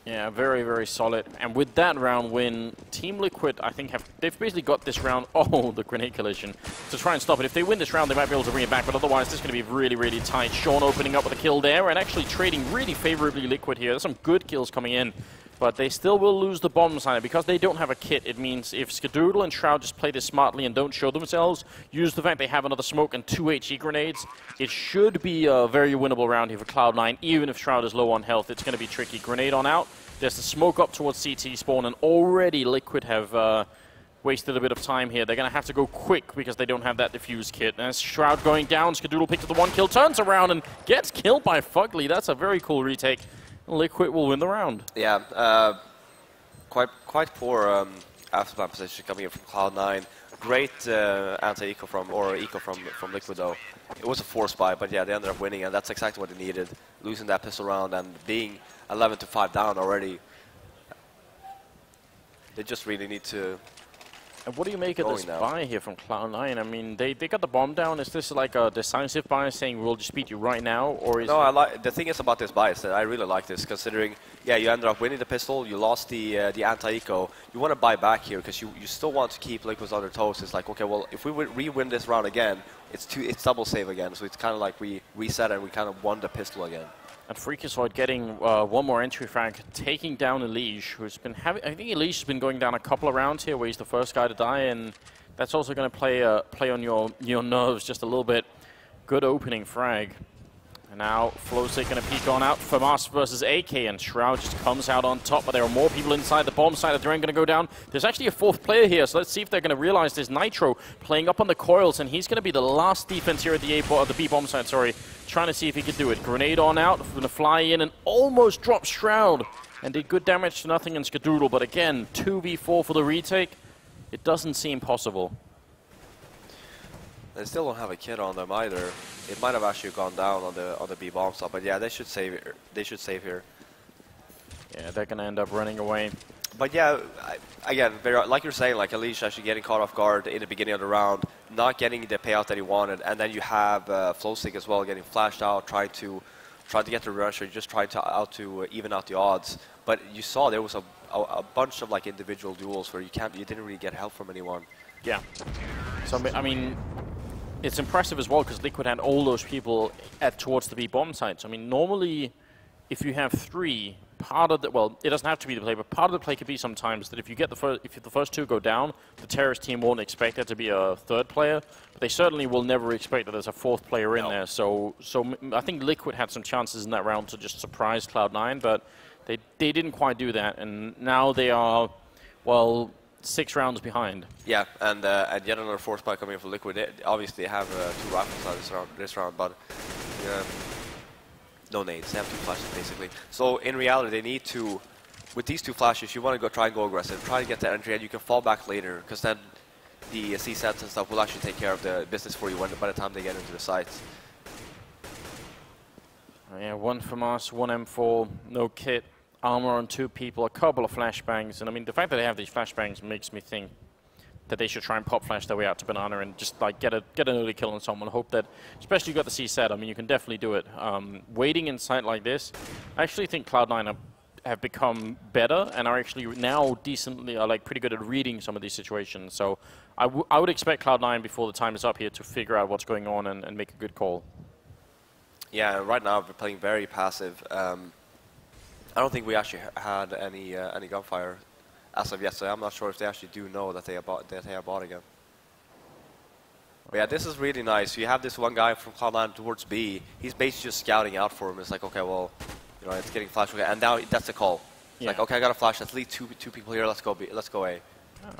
Yeah, very, very solid. And with that round win, Team Liquid, I think, they've basically got this round, the grenade collision, to try and stop it. If they win this round, they might be able to bring it back, but otherwise, this is going to be really, really tight. Sean opening up with a kill there, and actually trading really favorably Liquid here. There's some good kills coming in, but they still will lose the bomb side. Because they don't have a kit, it means if Skadoodle and Shroud just play this smartly and don't show themselves, use the fact they have another smoke and 2 HE grenades, it should be a very winnable round here for Cloud9. Even if Shroud is low on health, it's going to be tricky. Grenade on out. There's the smoke up towards CT spawn, and already Liquid have wasted a bit of time here. They're going to have to go quick because they don't have that defuse kit. As Shroud going down, Skadoodle picks up the 1 kill, turns around and gets killed by Fugly. That's a very cool retake. Liquid will win the round. Yeah, quite poor afterplan position coming in from Cloud9. Great anti-eco from Liquid though. It was a forced buy, but yeah, they ended up winning, and that's exactly what they needed. Losing that pistol round and being 11-5 down already. They just really need to. And what do you make of this buy here from Cloud9? I mean, they got the bomb down. Is this like a decisive buy saying we'll just beat you right now? Or is no, the thing is about this buy is that I really like this, considering, yeah, you ended up winning the pistol, you lost the anti-eco. You want to buy back here because you still want to keep Liquids on their toes. It's like, okay, well, if we re-win this round again, it's double save again. So it's kind of like we reset and we kind of won the pistol again. And Freakazoid getting one more entry frag, taking down Elige, who's been having. I think Elige has been going down a couple of rounds here, where he's the first guy to die, and that's also going to play on your nerves just a little bit. Good opening frag. And now Flowsick going to peek on out. FAMAS versus AK, and Shroud just comes out on top, but there are more people inside the bomb side. Adren going to go down. There's actually a fourth player here, so let's see if they're going to realize there's Nitro playing up on the coils, and he's going to be the last defense here at the B bomb side, sorry. Trying to see if he can do it. Grenade on out, going to fly in and almost drop Shroud, and did good damage to nothing in Skadoodle, but again, 2v4 for the retake. It doesn't seem possible. They still don't have a kid on them either. It might have actually gone down on the B bomb stop, but yeah, they should save it. They should save here. Yeah, they're gonna end up running away. But yeah, again, like you're saying, like Elige actually getting caught off guard in the beginning of the round, not getting the payout that he wanted, and then you have Flowstick as well getting flashed out, trying to get the rusher, just trying to even out the odds. But you saw there was a bunch of like individual duels where you didn't really get help from anyone. Yeah. So I mean, it's impressive as well because Liquid had all those people towards the B bomb site. So I mean, normally, if you have three, part of the, well, it doesn't have to be the play, but part of the play could be sometimes that if the first two go down, the terrorist team won't expect there to be a third player. But they certainly will never expect that there's a fourth player in there. So I think Liquid had some chances in that round to just surprise Cloud9, but they didn't quite do that, and now they are, well, 6 rounds behind. Yeah, and yet another fourth spike coming in for Liquid. They obviously have 2 rifles out this round, but no nades. They have 2 flashes basically. So in reality, they need to, with these 2 flashes, you want to try and go aggressive, try and get the entry, and you can fall back later, because then the C-sets and stuff will actually take care of the business for you by the time they get into the sites. Yeah, 1 FAMAS, 1 M4, no kit. Armor on 2 people, a couple of flashbangs, and I mean the fact that they have these flashbangs makes me think that they should try and pop flash their way out to Banana and just like get an early kill on someone. Hope that, especially you got the C set. I mean you can definitely do it. Waiting in sight like this, I actually think Cloud9 have become better and are actually now decently like pretty good at reading some of these situations. So I would expect Cloud9 before the time is up here to figure out what's going on and make a good call. Yeah, right now they're playing very passive. I don't think we actually had any gunfire as of yet, so I'm not sure if they actually do know that they are bot again. But yeah, this is really nice. You have this one guy from Cloud9 towards B. He's basically just scouting out for him. It's like, okay, well, you know, it's getting flashed, and now that's the call. It's like, okay, I got a flash. Let's lead two people here. Let's go B. Let's go A.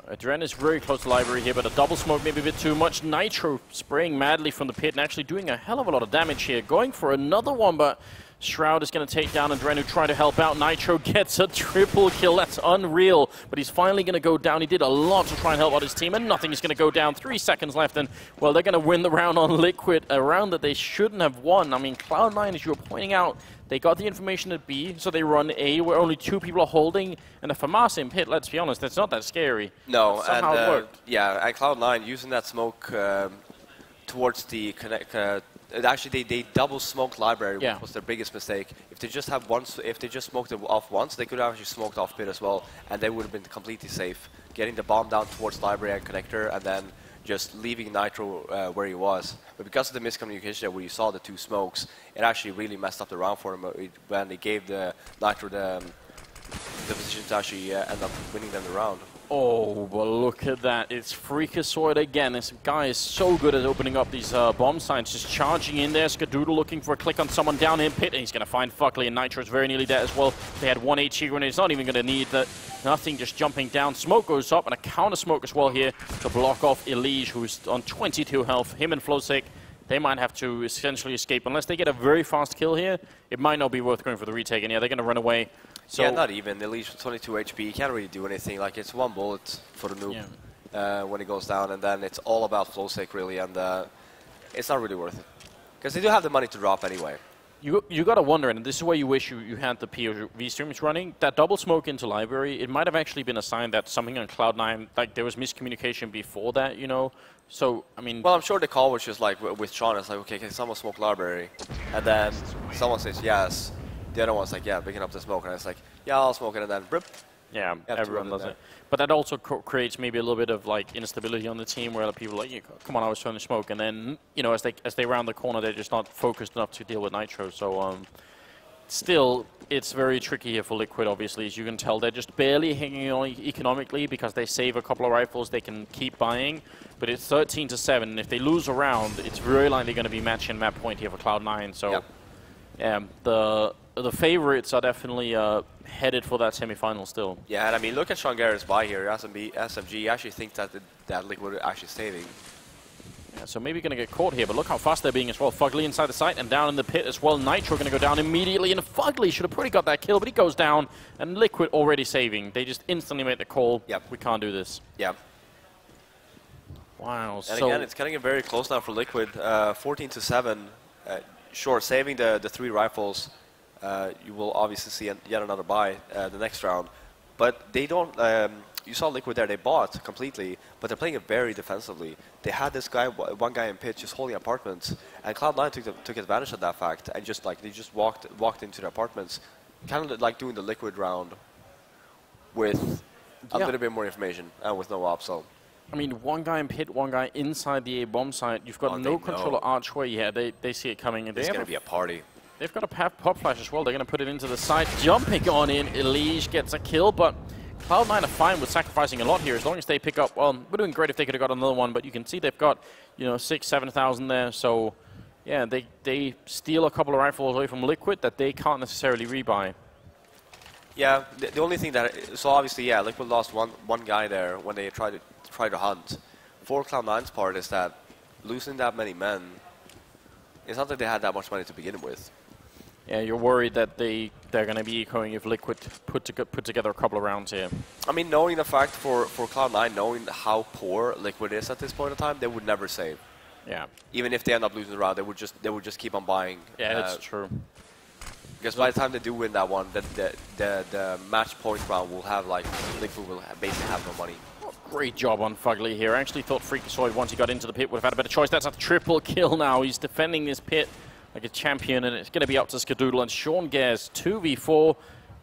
Adren is very close to library here, but a double smoke maybe a bit too much. Nitro spraying madly from the pit and actually doing a hell of a lot of damage here. Going for another one, but Shroud is going to take down Adren, who tried to help out. Nitro gets a triple kill. That's unreal, but he's finally going to go down. He did a lot to try and help out his team, and nothing is going to go down. 3 seconds left, and, well, they're going to win the round on Liquid, a round that they shouldn't have won. I mean, Cloud9, as you were pointing out, they got the information at B, so they run A, where only 2 people are holding, and a FAMAS in pit, let's be honest, that's not that scary. No, somehow it worked. Yeah, and Cloud9 using that smoke towards the connect. Actually, they double smoked library, which was their biggest mistake. If they just smoked it off once, they could have actually smoked off pit as well, and they would have been completely safe. Getting the bomb down towards library and connector, and then just leaving Nitro where he was. But because of the miscommunication where you saw the 2 smokes, it actually really messed up the round for him when they gave the Nitro the position to actually end up winning them the round. Oh, well, look at that. It's Freakazoid again. This guy is so good at opening up these bomb signs, just charging in there. Skadoodle looking for a click on someone down in pit, and he's going to find Fuckley, and Nitro is very nearly there as well. They had 1 HE grenade. It's not even going to need that. Nothing, just jumping down. Smoke goes up, and a counter smoke as well here to block off Elige, who's on 22 health. Him and Flowsick, they might have to essentially escape. Unless they get a very fast kill here, it might not be worth going for the retake. And yeah, they're going to run away. So yeah, not even. At least 22 HP, you can't really do anything. Like, it's one bullet for the noob when it goes down, and then it's all about flow sake, really, and it's not really worth it. Because they do have the money to drop anyway. You got to wonder, and this is where you wish you had the POV streams running, that double smoke into library, it might have actually been a sign that something on Cloud9, like there was miscommunication before that, you know? So, I mean... Well, I'm sure the call was just like, with Sean, it's like, okay, can someone smoke library? And then someone says yes. The other one's like, yeah, picking up the smoke. And it's like, yeah, I'll smoke it, and then, brip. Yeah, everyone does it. But that also creates maybe a little bit of like instability on the team where people are like, come on, I was trying to smoke, and then as they round the corner, they're just not focused enough to deal with Nitro. So still, it's very tricky here for Liquid. Obviously, as you can tell, they're just barely hanging on economically because they save a couple of rifles, they can keep buying. But it's 13-7, and if they lose a round, it's very likely going to be match and map point here for Cloud9. So the favorites are definitely headed for that semifinal still. Yeah, and I mean, look at Sean Garrett's buy here. SMG actually thinks that Liquid are actually saving. Yeah, so maybe going to get caught here, but look how fast they're being as well. Fugly inside the site and down in the pit as well. Nitro going to go down immediately, and Fugly should have pretty got that kill, but he goes down, and Liquid already saving. They just instantly make the call. Yep. We can't do this. Yep. Wow. And again, it's getting very close now for Liquid. 14-7. Sure, saving the 3 rifles. You will obviously see yet another buy the next round. But they don't... you saw Liquid there, they bought completely, but they're playing it very defensively. They had this guy, one guy in pit, just holding apartments, and Cloud9 took advantage of that fact, and just like, they just walked into the apartments, kind of like doing the Liquid round with a little bit more information, and with no op, so... I mean, one guy in pit, one guy inside the A-bomb site. You've got no control of archway. Yeah, they see it coming. It's going to be a party. They've got a pop flash as well. They're going to put it into the side. Jumping on in, Elige gets a kill, but Cloud9 are fine with sacrificing a lot here as long as they pick up. Well, we're doing great if they could have got another one, but you can see they've got, 6,000-7,000 there. So, yeah, they steal a couple of rifles away from Liquid that they can't necessarily rebuy. Yeah, the only thing that... So, obviously, yeah, Liquid lost one guy there when they tried to hunt. For Cloud9's part is that losing that many men, it's not that they had that much money to begin with. Yeah, you're worried that they're going to be echoing if Liquid put together a couple of rounds here. I mean, knowing the fact for Cloud9, knowing how poor Liquid is at this point in time, they would never save. Yeah. Even if they end up losing the round, they would just keep on buying. Yeah, that's true. Because by the time they do win that one, the match point round will have like Liquid will basically have no money. Great job on Fugly here. I actually thought Freakazoid, once he got into the pit, would have had a better choice. That's a triple kill now. He's defending this pit like a champion, and it's going to be up to Skadoodle and Sean Gares 2v4.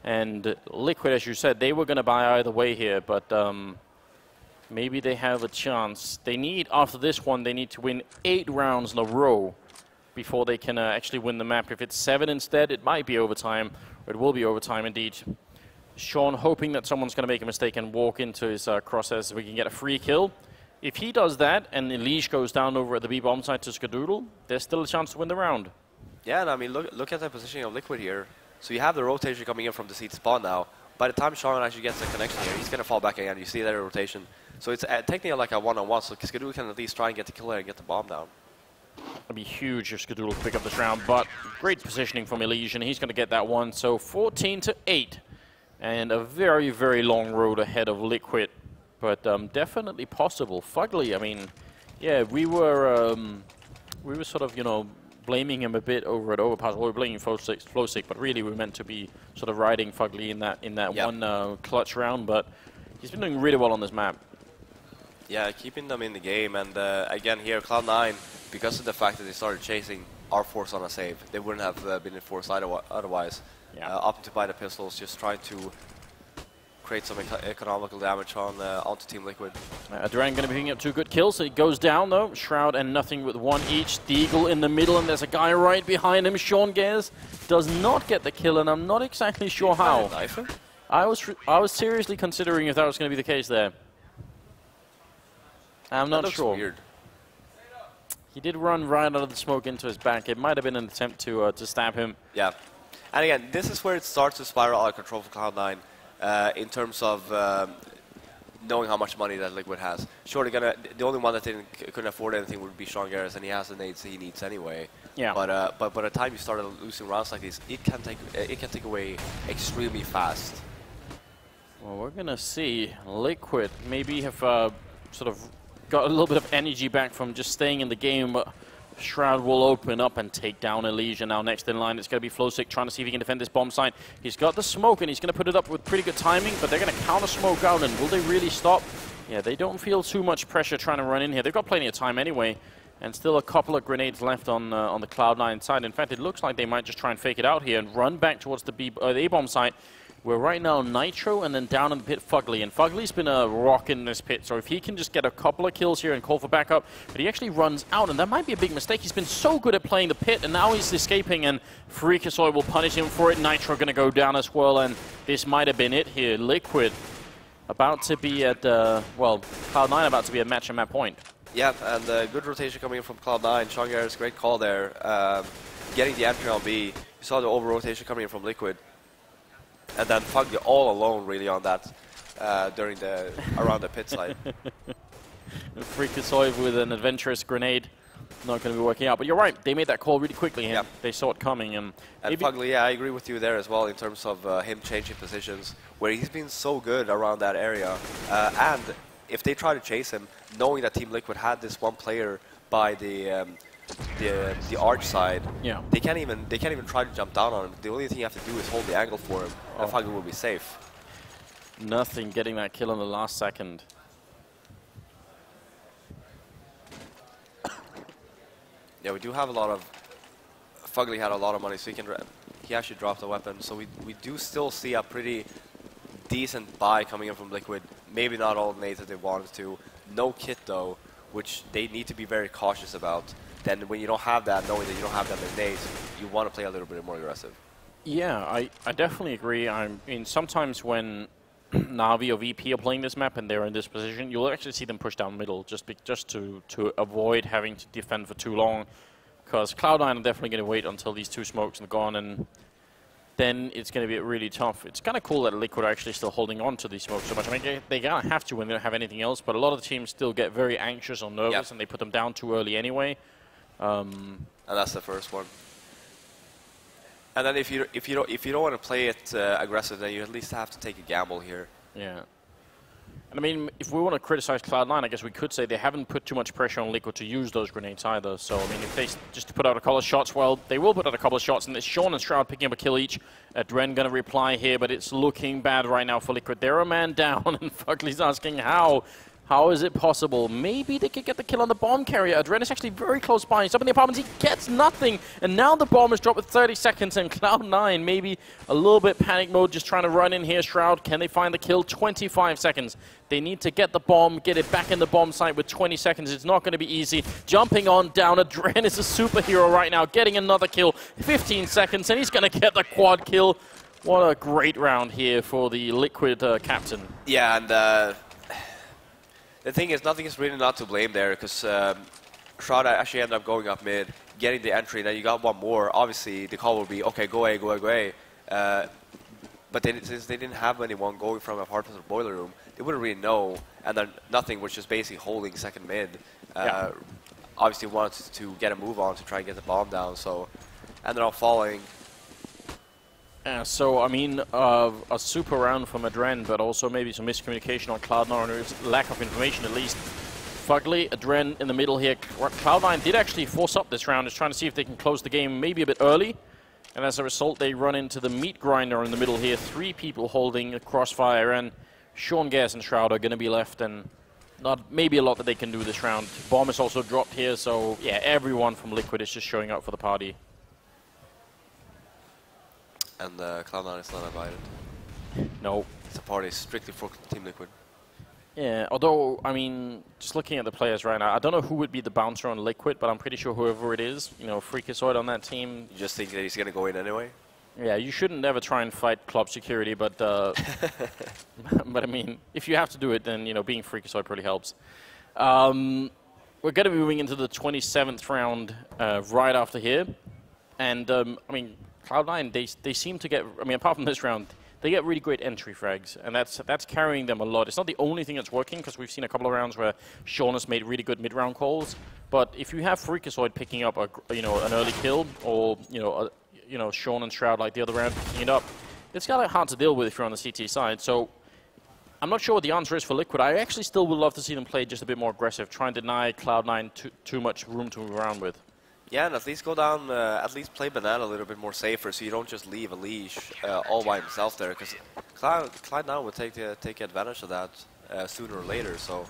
And Liquid, as you said, they were going to buy either way here, but maybe they have a chance. They need, after this one, they need to win 8 rounds in a row before they can actually win the map. If it's 7 instead, it might be overtime, or it will be overtime indeed. Sean hoping that someone's going to make a mistake and walk into his crosshairs so we can get a free kill. If he does that and Elige goes down over at the B-bomb side to Skadoodle, there's still a chance to win the round. Yeah, and I mean, look at the positioning of Liquid here. So you have the rotation coming in from the seat spawn now. By the time Sean actually gets the connection here, he's going to fall back again. You see that rotation. So it's technically like a one-on-one, so Skadoodle can at least try and get the kill there and get the bomb down. It'll be huge if Skadoodle pick up this round, but great positioning from Elige, and he's going to get that one. So 14-8. And a very, very long road ahead of Liquid, but definitely possible. Fugly, I mean, yeah, we were sort of, blaming him a bit over at Overpass. We were blaming Flowsick, but really we were meant to be sort of riding Fugly in that one clutch round. But he's been doing really well on this map. Yeah, keeping them in the game, and again here, Cloud9, because of the fact that they started chasing, are forced on a save. They wouldn't have been enforced otherwise. Yeah. Opting to buy the pistols, just trying to create some economical damage onto Team Liquid. Duran going to be picking up 2 good kills, so he goes down though. Shroud and Nothing with 1 each. Deagle in the middle, and there's a guy right behind him. Sean Gares does not get the kill, and I'm not exactly sure how. I was seriously considering if that was going to be the case there. I'm not sure. Weird. He did run right out of the smoke into his back. It might have been an attempt to stab him. Yeah. And again, this is where it starts to spiral out of control for Cloud9 in terms of knowing how much money that Liquid has. Sure, the only one that couldn't afford anything would be Sean Garris, and he has the nades he needs anyway. Yeah. But by the time you start losing rounds like this, it can take away extremely fast. Well, we're gonna see Liquid maybe have sort of got a little bit of energy back from just staying in the game, but Shroud will open up and take down Elysia. Now next in line, it's going to be Flowsick trying to see if he can defend this bomb site. He's got the smoke, and he's going to put it up with pretty good timing, but they're going to counter smoke out, and will they really stop? Yeah, they don't feel too much pressure trying to run in here. They've got plenty of time anyway, and still a couple of grenades left on the Cloud9 side. In fact, it looks like they might just try and fake it out here and run back towards the A-bomb site. We're right now Nitro and then down in the pit Fugly. And Fugly's been a rock in this pit, so if he can just get a couple of kills here and call for backup, but he actually runs out, and that might be a big mistake. He's been so good at playing the pit, and now he's escaping, and Freakazoid will punish him for it. Nitro going to go down as well, and this might have been it here. Liquid about to be at, well, Cloud9 about to be at match and map point. Yeah, and good rotation coming in from Cloud9. Sean Garris, great call there. Getting the entry on B. You saw the over-rotation coming in from Liquid. And then Fugly all alone really on that around the pit side. Freakazoid with an adventurous grenade. Not going to be working out. But you're right, they made that call really quickly. Yep. They saw it coming. And Fugly, yeah, I agree with you there as well in terms of him changing positions, where he's been so good around that area. And if they try to chase him, knowing that Team Liquid had this one player by the arch side, yeah, they can't even try to jump down on him. The only thing you have to do is hold the angle for him, and Fugly will be safe. Nothing getting that kill in the last second. Yeah, we do have a lot of. Fugly had a lot of money, so he actually dropped the weapon. So we do still see a pretty decent buy coming in from Liquid. Maybe not all the nades that they wanted to. No kit though, which they need to be very cautious about. Then when you don't have that, knowing that you don't have that many nades, you want to play a little bit more aggressive. Yeah, I definitely agree. I mean, sometimes when Na'Vi or VP are playing this map and they're in this position, you'll actually see them push down middle just to avoid having to defend for too long. Because Cloud9 are definitely going to wait until these two smokes are gone, and then it's going to be really tough. It's kind of cool that Liquid are actually still holding on to these smokes so much. I mean, they kind of have to when they don't have anything else, but a lot of the teams still get very anxious or nervous, and they put them down too early anyway. And that's the first one. And then if you don't want to play it aggressive, then you at least have to take a gamble here. Yeah. And I mean, if we want to criticize Cloud9, I guess we could say they haven't put too much pressure on Liquid to use those grenades either. So I mean, if they just put out a couple of shots, well, they will put out a couple of shots, and it's Sean and Shroud picking up a kill each. Dren going to reply here, but it's looking bad right now for Liquid. They're a man down, and Fugly's asking how. How is it possible? Maybe they could get the kill on the bomb carrier. Adren is actually very close by. He's up in the apartments. He gets nothing. And now the bomb is dropped with 30 seconds. And Cloud9 maybe a little bit panic mode, just trying to run in here. Shroud, can they find the kill? 25 seconds. They need to get the bomb, get it back in the bomb site with 20 seconds. It's not going to be easy. Jumping on down. Adren is a superhero right now, getting another kill. 15 seconds, and he's going to get the quad kill. What a great round here for the Liquid captain. Yeah, and the thing is, nothing is really not to blame there, because Shroud actually ended up going up mid, getting the entry, and then you got one more. Obviously, the call would be, okay, go away, go away, go away. But since they didn't have anyone going from apartment to the boiler room, they wouldn't really know, and then nothing was just basically holding second mid. Obviously wanted to get a move on to try and get the bomb down, so ended up falling. So, I mean, a super round from Adren, but also maybe some miscommunication on Cloud9, or lack of information at least. Fugly, Adren in the middle here. Cloud9 did actually force up this round, is trying to see if they can close the game maybe a bit early. And as a result, they run into the meat grinder in the middle here. 3 people holding a crossfire, and Sean, Gas, and Shroud are going to be left, and not maybe a lot that they can do this round. Bomb is also dropped here, so yeah, everyone from Liquid is just showing up for the party. And Cloud9 is not invited. No. It's a party strictly for Team Liquid. Yeah, although, I mean, just looking at the players right now, I don't know who would be the bouncer on Liquid, but I'm pretty sure whoever it is, you know, Freakazoid on that team. You just think that he's going to go in anyway? Yeah, you shouldn't ever try and fight club security, but but I mean, if you have to do it, then, you know, being Freakazoid really helps. We're going to be moving into the 27th round right after here. And, I mean, Cloud9, they seem to get, I mean, apart from this round, they get really great entry frags, and that's carrying them a lot. It's not the only thing that's working, because we've seen a couple of rounds where Sean has made really good mid-round calls. But if you have Freakazoid picking up an early kill, or Sean and Shroud like the other round picking it up, it's kind of hard to deal with if you're on the CT side. So I'm not sure what the answer is for Liquid. I actually still would love to see them play just a bit more aggressive, try and deny Cloud9 too much room to move around with. Yeah, and at least go down, at least play Banana a little bit more safer, so you don't just leave a leash all by himself there, because Cloud9 would take advantage of that sooner or later. So.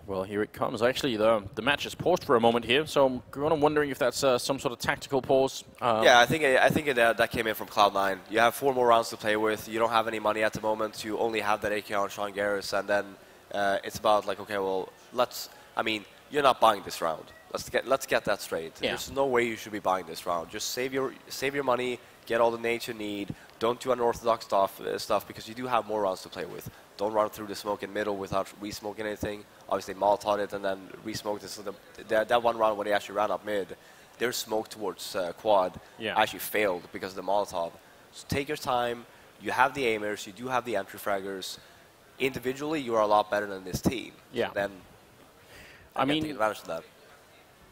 Well, here it comes. Actually, the match is paused for a moment here, so I'm kind of wondering if that's some sort of tactical pause. Yeah, I think that came in from Cloud9. You have 4 more rounds to play with. You don't have any money at the moment. You only have that AK on Sean Garris, and then it's about like, okay, well, I mean, you're not buying this round. Let's get that straight. Yeah. There's no way you should be buying this round. Just save your money, get all the nades you need. Don't do unorthodox stuff because you do have more rounds to play with. Don't run through the smoke in middle without re-smoking anything. Obviously, Molotov it and then re-smoked it. So that one round when they actually ran up mid, their smoke towards quad actually failed because of the Molotov. So take your time. You have the aimers. You do have the entry fraggers. Individually, you are a lot better than this team. Yeah. Then I mean, take advantage of that.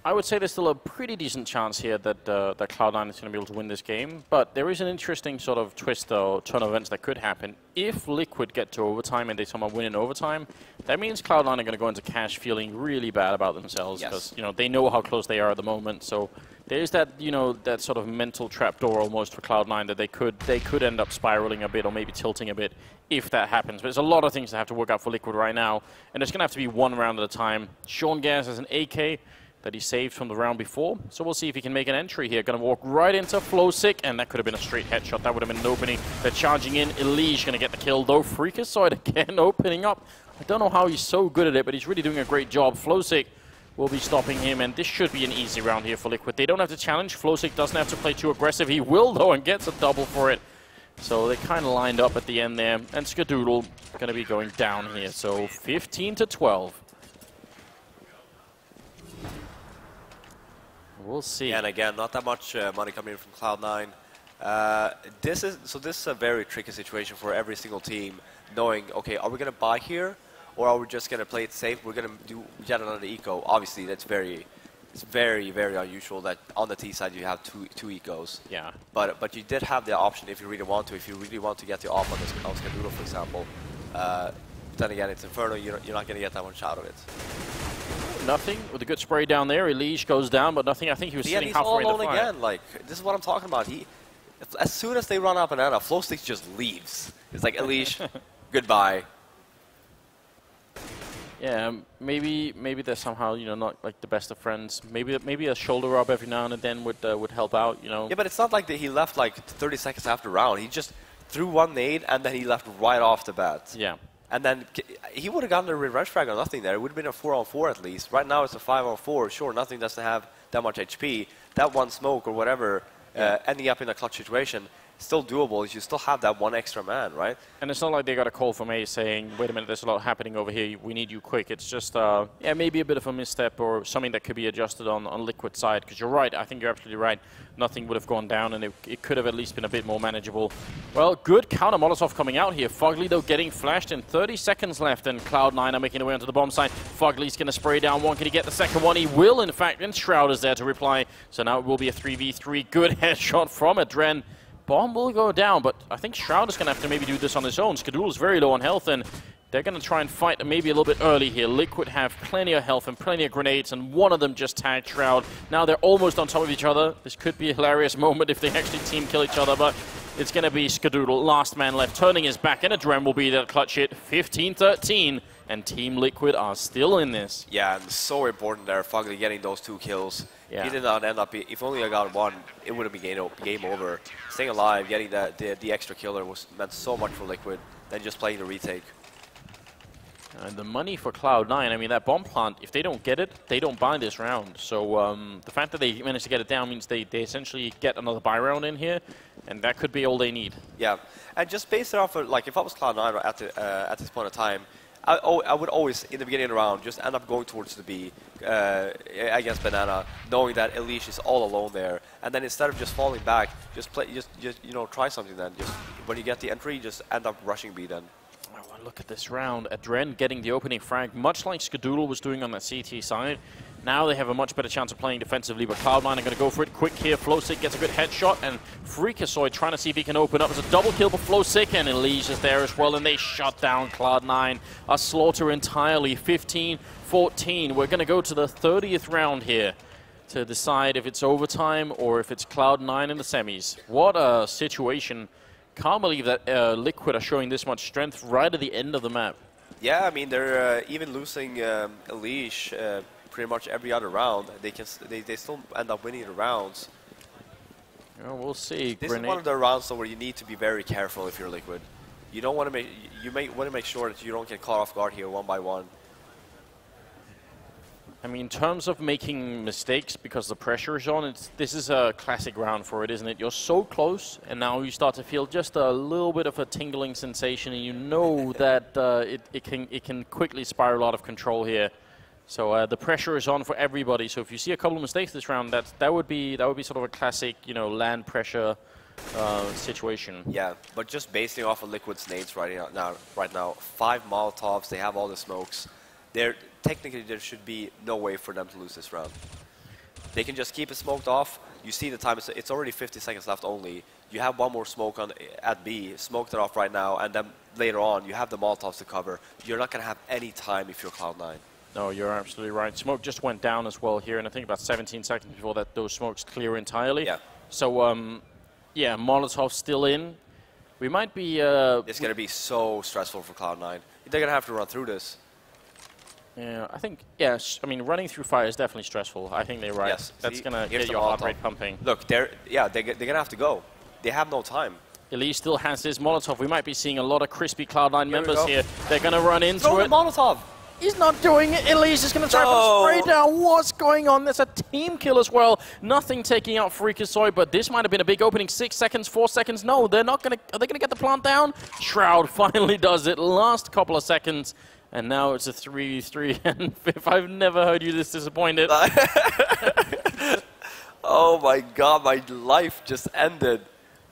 I would say there's still a pretty decent chance here that that Cloud9 is going to be able to win this game. But there is an interesting sort of twist or turn of events that could happen. If Liquid get to overtime and they somehow win in overtime, that means Cloud9 are going to go into cash feeling really bad about themselves because they know how close they are at the moment. So there's that that sort of mental trapdoor almost for Cloud9 that they could end up spiraling a bit or maybe tilting a bit if that happens. But there's a lot of things that have to work out for Liquid right now, and it's going to have to be one round at a time. Sean Gas has an AK that he saved from the round before. So we'll see if he can make an entry here. Going to walk right into Flowsick, and that could have been a straight headshot. That would have been an opening. They're charging in. Elige going to get the kill, though. Freakazoid again opening up. I don't know how he's so good at it, but he's really doing a great job. Flowsick will be stopping him, and this should be an easy round here for Liquid. They don't have to challenge. Flowsick doesn't have to play too aggressive. He will, though, and gets a double for it. So they kind of lined up at the end there. And Skadoodle going to be going down here. So 15-12. We'll see. And again, not that much money coming in from Cloud9. This is a very tricky situation for every single team, knowing, okay, are we going to buy here, or are we just going to play it safe? We're going to do yet another eco. Obviously, it's very, very unusual that on the T side you have two ecos. Yeah. But you did have the option if you really want to. If you really want to get the off on this Skadoodle, for example. Then again, it's Inferno. You're not going to get that much out of it. Nothing with a good spray down there. Elige goes down, but nothing. I think he was sitting halfway in the fire. Again. Like, this is what I'm talking about. As soon as they run out Banana, Flowstick just leaves. It's like, Elige, goodbye. Yeah, maybe they're somehow not like the best of friends. Maybe a shoulder rub every now and then would help out. Yeah, but it's not like that he left like 30 seconds after round. He just threw one nade and then he left right off the bat. Yeah. And then he would have gotten a revenge frag or nothing there. It would have been a 4-on-4 at least. Right now it's a 5-on-4. Sure, nothing doesn't have that much HP. That one smoke or whatever, ending up in a clutch situation, still doable. You still have that one extra man, right? And it's not like they got a call from A saying, wait a minute, there's a lot happening over here. We need you quick. It's just, maybe a bit of a misstep or something that could be adjusted on Liquid side. Because you're right. I think you're absolutely right. Nothing would have gone down, and it could have at least been a bit more manageable. Well, good counter Molotov coming out here. Fugly, though, getting flashed in 30 seconds left, and Cloud9 are making their way onto the bomb site. Fugly's going to spray down one. Can he get the second one? He will, in fact, and Shroud is there to reply. So now it will be a 3v3. Good headshot from Adren. Bomb will go down, but I think Shroud is going to have to maybe do this on his own. Skadoodle is very low on health, and they're going to try and fight maybe a little bit early here. Liquid have plenty of health and plenty of grenades, and one of them just tagged Shroud. Now they're almost on top of each other. This could be a hilarious moment if they actually team kill each other, but it's going to be Skadoodle, last man left, turning his back, and Adren will be there to clutch it. 15-13, and Team Liquid are still in this. Yeah, and so important there, Fugly getting those 2 kills. Yeah. He did not end up, if only I got one, it would have been game over. Staying alive, getting the extra killer meant so much for Liquid than just playing the retake. And the money for Cloud9, I mean, that bomb plant, if they don't get it, they don't buy this round. So the fact that they managed to get it down means they essentially get another buy round in here, and that could be all they need. Yeah, and just based it off of, like, if I was Cloud9 at this point in time, I would always, in the beginning of the round, just end up going towards the B against Banana, knowing that Elish is all alone there. And then instead of just falling back, just you know, try something then. Just when you get the entry, just end up rushing B then. Oh, look at this round. Adren getting the opening frag, much like Skadoodle was doing on that CT side. Now they have a much better chance of playing defensively, but Cloud9 are going to go for it quick here. Flowsick gets a good headshot, and Freakazoid trying to see if he can open up. There's a double kill for Flowsick, and Elise is there as well, and they shut down Cloud9. A slaughter entirely, 15-14. We're going to go to the 30th round here to decide if it's overtime or if it's Cloud9 in the semis. What a situation. Can't believe that Liquid are showing this much strength right at the end of the map. Yeah, I mean, they're even losing Elish pretty much every other round. They still end up winning the rounds. Well, we'll see. This is one of the rounds where you need to be very careful if you're Liquid. You don't want to want to make sure that you don't get caught off guard here one by one. I mean, in terms of making mistakes because the pressure is on, this is a classic round for it, isn't it? You're so close, and now you start to feel just a little bit of a tingling sensation, and you know that it can quickly spiral out of control here. So the pressure is on for everybody. So if you see a couple of mistakes this round, that would be sort of a classic, you know, land pressure situation. Yeah, but just basing off of Liquid's nades right now, 5 Molotovs, they have all the smokes. Technically, there should be no way for them to lose this round. They can just keep it smoked off. You see the time, it's already 50 seconds left only. You have one more smoke at B, smoked it off right now, and then later on, you have the Molotovs to cover. You're not going to have any time if you're Cloud9. No, you're absolutely right. Smoke just went down as well here, and I think about 17 seconds before that, those smokes clear entirely. Yeah. So, yeah, Molotov's still in. We might be... it's going to be so stressful for Cloud9. They're going to have to run through this. Yeah, I think, yes. I mean, running through fire is definitely stressful. I think they're right. Yes. That's going to get your heart rate pumping. Look, they're going to have to go. They have no time. Elise still has his Molotov. We might be seeing a lot of crispy Cloud9 members here. They're going to run into Throw it. the Molotov. He's not doing it. Elise is going to try to spray down. What's going on? There's a team kill as well. Nothing taking out Freakazoid, but this might have been a big opening. 6 seconds, 4 seconds. No, they're not going to. Are they going to get the plant down? Shroud finally does it. Last couple of seconds. And now it's a 3-3 and 5. I've never heard you this disappointed. Oh my god, my life just ended.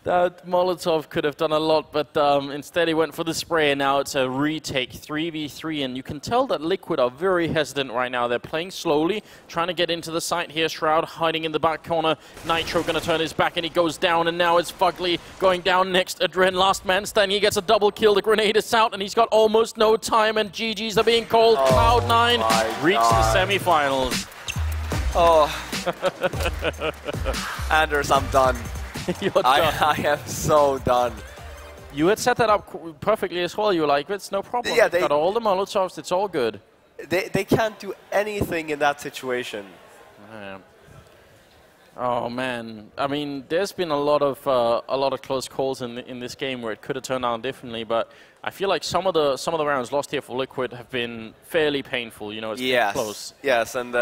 That Molotov could have done a lot, but instead he went for the spray, and now it's a retake, 3v3, and you can tell that Liquid are very hesitant right now. They're playing slowly, trying to get into the site here. Shroud hiding in the back corner. Nitro going to turn his back, and he goes down, and now it's Fugly going down next. Adren, last man standing. He gets a double kill. The grenade is out, and he's got almost no time, and GGs are being called. Cloud9 reach the semifinals. Oh. Anders, I'm done. You're done. I am so done. You had set that up perfectly as well. You were like, it's no problem. Yeah, they got all the Molotovs. It's all good. They can't do anything in that situation. Yeah. Oh man, I mean, there's been a lot of close calls in this game where it could have turned out differently. But I feel like some of the rounds lost here for Liquid have been fairly painful. You know, it's been close. Yes, and.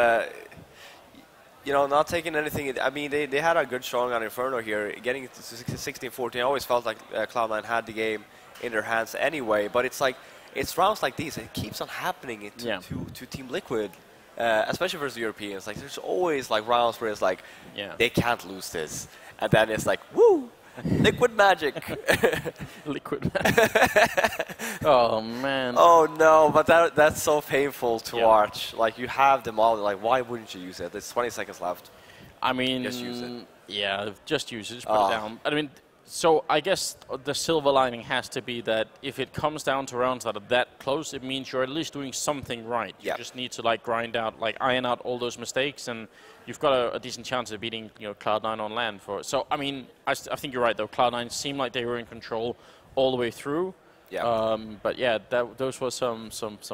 You know, not taking anything. I mean, they had a good showing on Inferno here. Getting to 16-14, I always felt like Cloud9 had the game in their hands anyway. But it's like, it's rounds like these. It keeps on happening to Team Liquid, especially versus Europeans. Like, there's always like rounds where it's like, they can't lose this, and then it's like, woo, Liquid magic. Liquid magic. Oh man. Oh no, but that's so painful to watch. Like, you have them all. Like, why wouldn't you use it? There's 20 seconds left. I mean, just use it. Yeah, just use it. Just put it down. I mean, so I guess the silver lining has to be that if it comes down to rounds that are that close, it means you're at least doing something right. You just need to like grind out, like iron out all those mistakes, and you've got a decent chance of beating, you know, Cloud9 on land for it. So I mean, I think you're right though. Cloud9 seemed like they were in control all the way through. Yeah. But yeah, those were some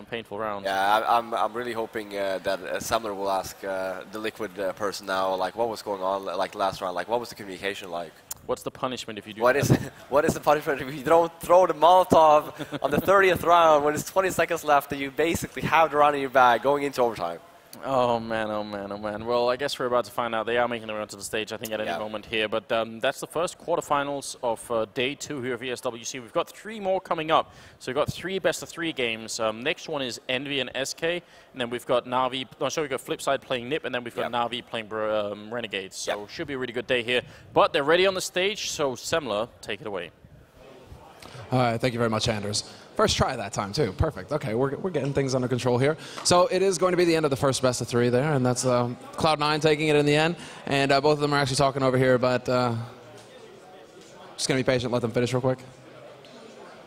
painful rounds. Yeah, I'm really hoping that Sumner will ask the Liquid person now, like, what was going on, like last round, like what was the communication like? What's the punishment if you do what is the punishment if you don't throw the Molotov on the 30th round when it's 20 seconds left and you basically have the round in your bag going into overtime? Oh man, oh man, oh man. Well, I guess we're about to find out. They are making their way onto the stage, I think, at any moment here. But that's the first quarterfinals of day 2 here of ESWC. We've got 3 more coming up. So we've got 3 best-of-3 games. Next one is Envy and SK. And then we've got Na'Vi. No, sorry, we've got Flipside playing Nip. And then we've got Na'Vi playing Renegades. So should be a really good day here. But they're ready on the stage. So Semler, take it away. All right, thank you very much, Anders. First try that time, too. Perfect. Okay, we're getting things under control here. So it is going to be the end of the first best-of-3 there, and that's Cloud9 taking it in the end. And both of them are actually talking over here, but just going to be patient, let them finish real quick.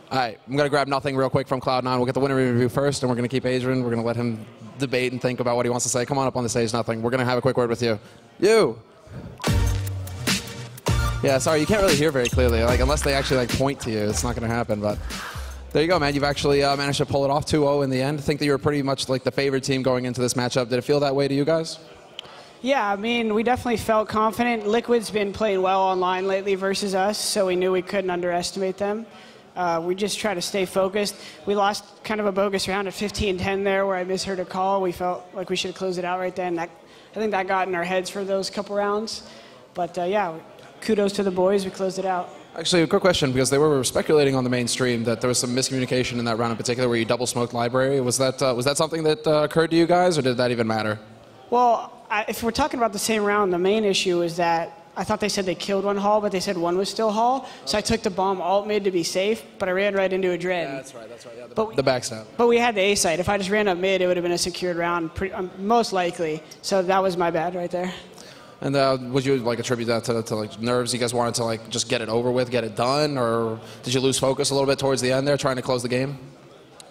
All right, I'm going to grab nothing real quick from Cloud9. We'll get the winner review first, and we're going to keep Adrian. We're going to let him debate and think about what he wants to say. Come on up on the stage, nothing. We're going to have a quick word with you. You! Yeah, sorry, you can't really hear very clearly. Like, unless they actually point to you, it's not going to happen, but... There you go, man. You've actually managed to pull it off 2-0 in the end. I think that you were pretty much like the favored team going into this matchup. Did it feel that way to you guys? Yeah, I mean, we definitely felt confident. Liquid's been playing well online lately versus us, so we knew we couldn't underestimate them. We just try to stay focused. We lost kind of a bogus round at 15-10 there where I misheard a call. We felt like we should have closed it out right then. I think that got in our heads for those couple rounds. But, yeah, kudos to the boys. We closed it out. Actually, a quick question, because they were speculating on the main stream that there was some miscommunication in that round in particular where you double smoked library. Was that something that occurred to you guys, or did that even matter? Well, if we're talking about the same round, the main issue is that I thought they said they killed one hall, but they said one was still hall. So I took the bomb alt mid to be safe, but I ran right into a dread. Yeah, that's right. Yeah, the backstab. But we had the A site. If I just ran up mid, it would have been a secured round, most likely. So that was my bad right there. And would you attribute that to like nerves? You guys wanted to just get it over with, get it done, or did you lose focus a little bit towards the end there, trying to close the game?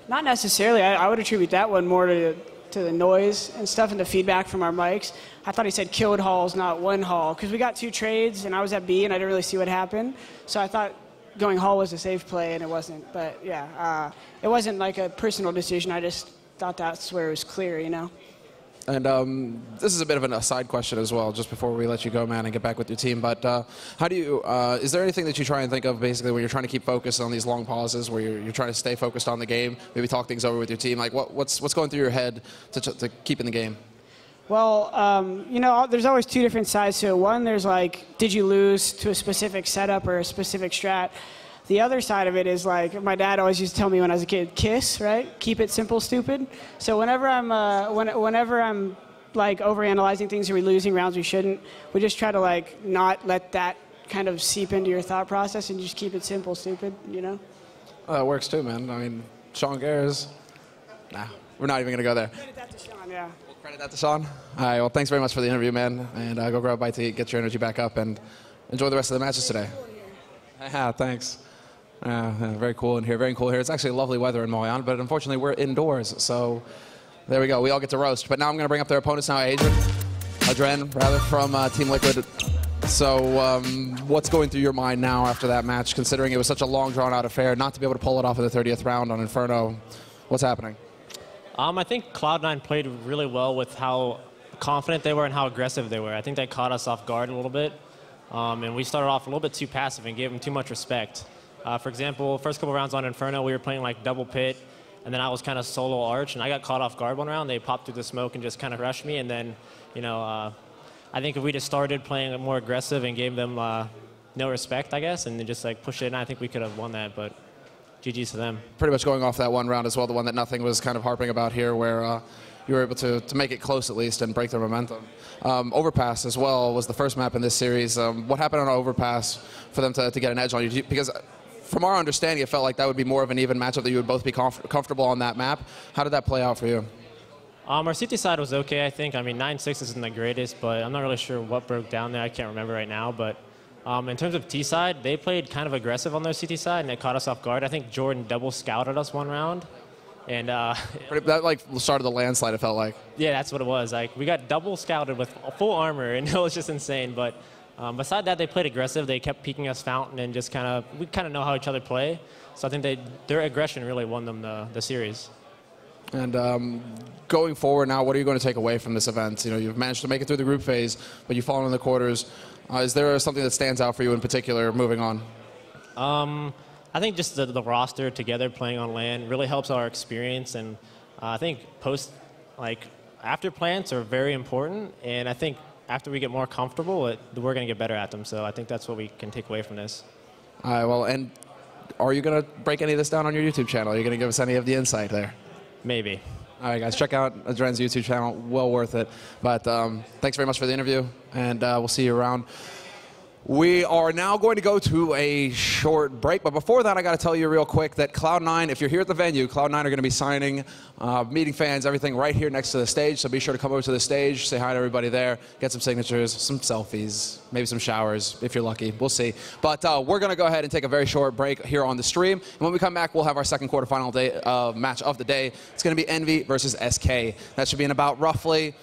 Not necessarily. I would attribute that one more to the noise and stuff and the feedback from our mics. I thought he said killed halls, not one hall, because we got 2 trades and I was at B and I didn't really see what happened. So I thought going hall was a safe play and it wasn't. But yeah, it wasn't like a personal decision. I just thought that's where it was clear, you know. And this is a bit of an aside question as well, just before we let you go, man, and get back with your team. But how do you, is there anything that you try and think of basically when you're trying to keep focus on these long pauses, where you're trying to stay focused on the game, maybe talk things over with your team? Like what's going through your head to keep in the game? Well, you know, there's always 2 different sides to it. One, there's like, did you lose to a specific setup or a specific strat? The other side of it is like my dad always used to tell me when I was a kid, KISS, right? Keep it simple, stupid. So whenever I'm like overanalyzing things or we're losing rounds we shouldn't, we just try to like not let that kind of seep into your thought process and just keep it simple, stupid, you know? That works too, man. I mean, Sean Gares, nah, we're not even going to go there. Credit that to Sean, yeah. We'll credit that to Sean. All right, well, thanks very much for the interview, man. And go grab a bite to get your energy back up and enjoy the rest of the matches today. Yeah, thanks. Very cool in here, very cool here. It's actually lovely weather in Moyan, but unfortunately we're indoors, so there we go. We all get to roast. But now I'm going to bring up their opponents now, Adren, rather, from Team Liquid. So what's going through your mind now after that match, considering it was such a long, drawn-out affair, not to be able to pull it off in the 30th round on Inferno? What's happening? I think Cloud9 played really well with how confident they were and how aggressive they were. I think they caught us off guard a little bit, and we started off a little bit too passive and gave them too much respect. For example, first couple rounds on Inferno, we were playing like double pit, and then I was kind of solo arch, and I got caught off guard one round. They popped through the smoke and just kind of rushed me, and then, you know, I think if we just started playing more aggressive and gave them no respect, I guess, and then just like pushed it in, I think we could have won that, but GG's to them. Pretty much going off that one round as well, the one that Nothing was kind of harping about here, where you were able to make it close at least and break their momentum. Overpass as well was the first map in this series. What happened on Overpass for them to get an edge on you? Because from our understanding, it felt like that would be more of an even matchup, that you would both be comfortable on that map. How did that play out for you? Our CT side was okay, I think. I mean, 9-6 isn't the greatest, but I'm not really sure what broke down there. I can't remember right now. But in terms of T side, they played kind of aggressive on their CT side, and it caught us off guard. I think Jordan double scouted us one round. And that like started the landslide, it felt like. Yeah, that's what it was. Like, we got double scouted with full armor, and it was just insane. But beside that, they played aggressive. They kept peeking us fountain and just we kind of know how each other play. So I think their aggression really won them the series. And going forward now, what are you going to take away from this event? You know, you've managed to make it through the group phase, but you've fallen in the quarters. Is there something that stands out for you in particular moving on? I think just the roster together playing on LAN really helps our experience. And I think after plants are very important, and I think after we get more comfortable, we're going to get better at them. So I think that's what we can take away from this. All right, well, and are you going to break any of this down on your YouTube channel? Are you going to give us any of the insight there? Maybe. All right, guys, check out Adren's YouTube channel. Well worth it. But thanks very much for the interview, and we'll see you around. We are now going to go to a short break, but before that, I got to tell you real quick that Cloud9, if you're here at the venue, Cloud9 are going to be signing, meeting fans, everything right here next to the stage, so be sure to come over to the stage, say hi to everybody there, get some signatures, some selfies, maybe some showers, if you're lucky. We'll see. But we're going to go ahead and take a very short break here on the stream, and when we come back, we'll have our second quarterfinal day, match of the day. It's going to be Envy versus SK. That should be in about roughly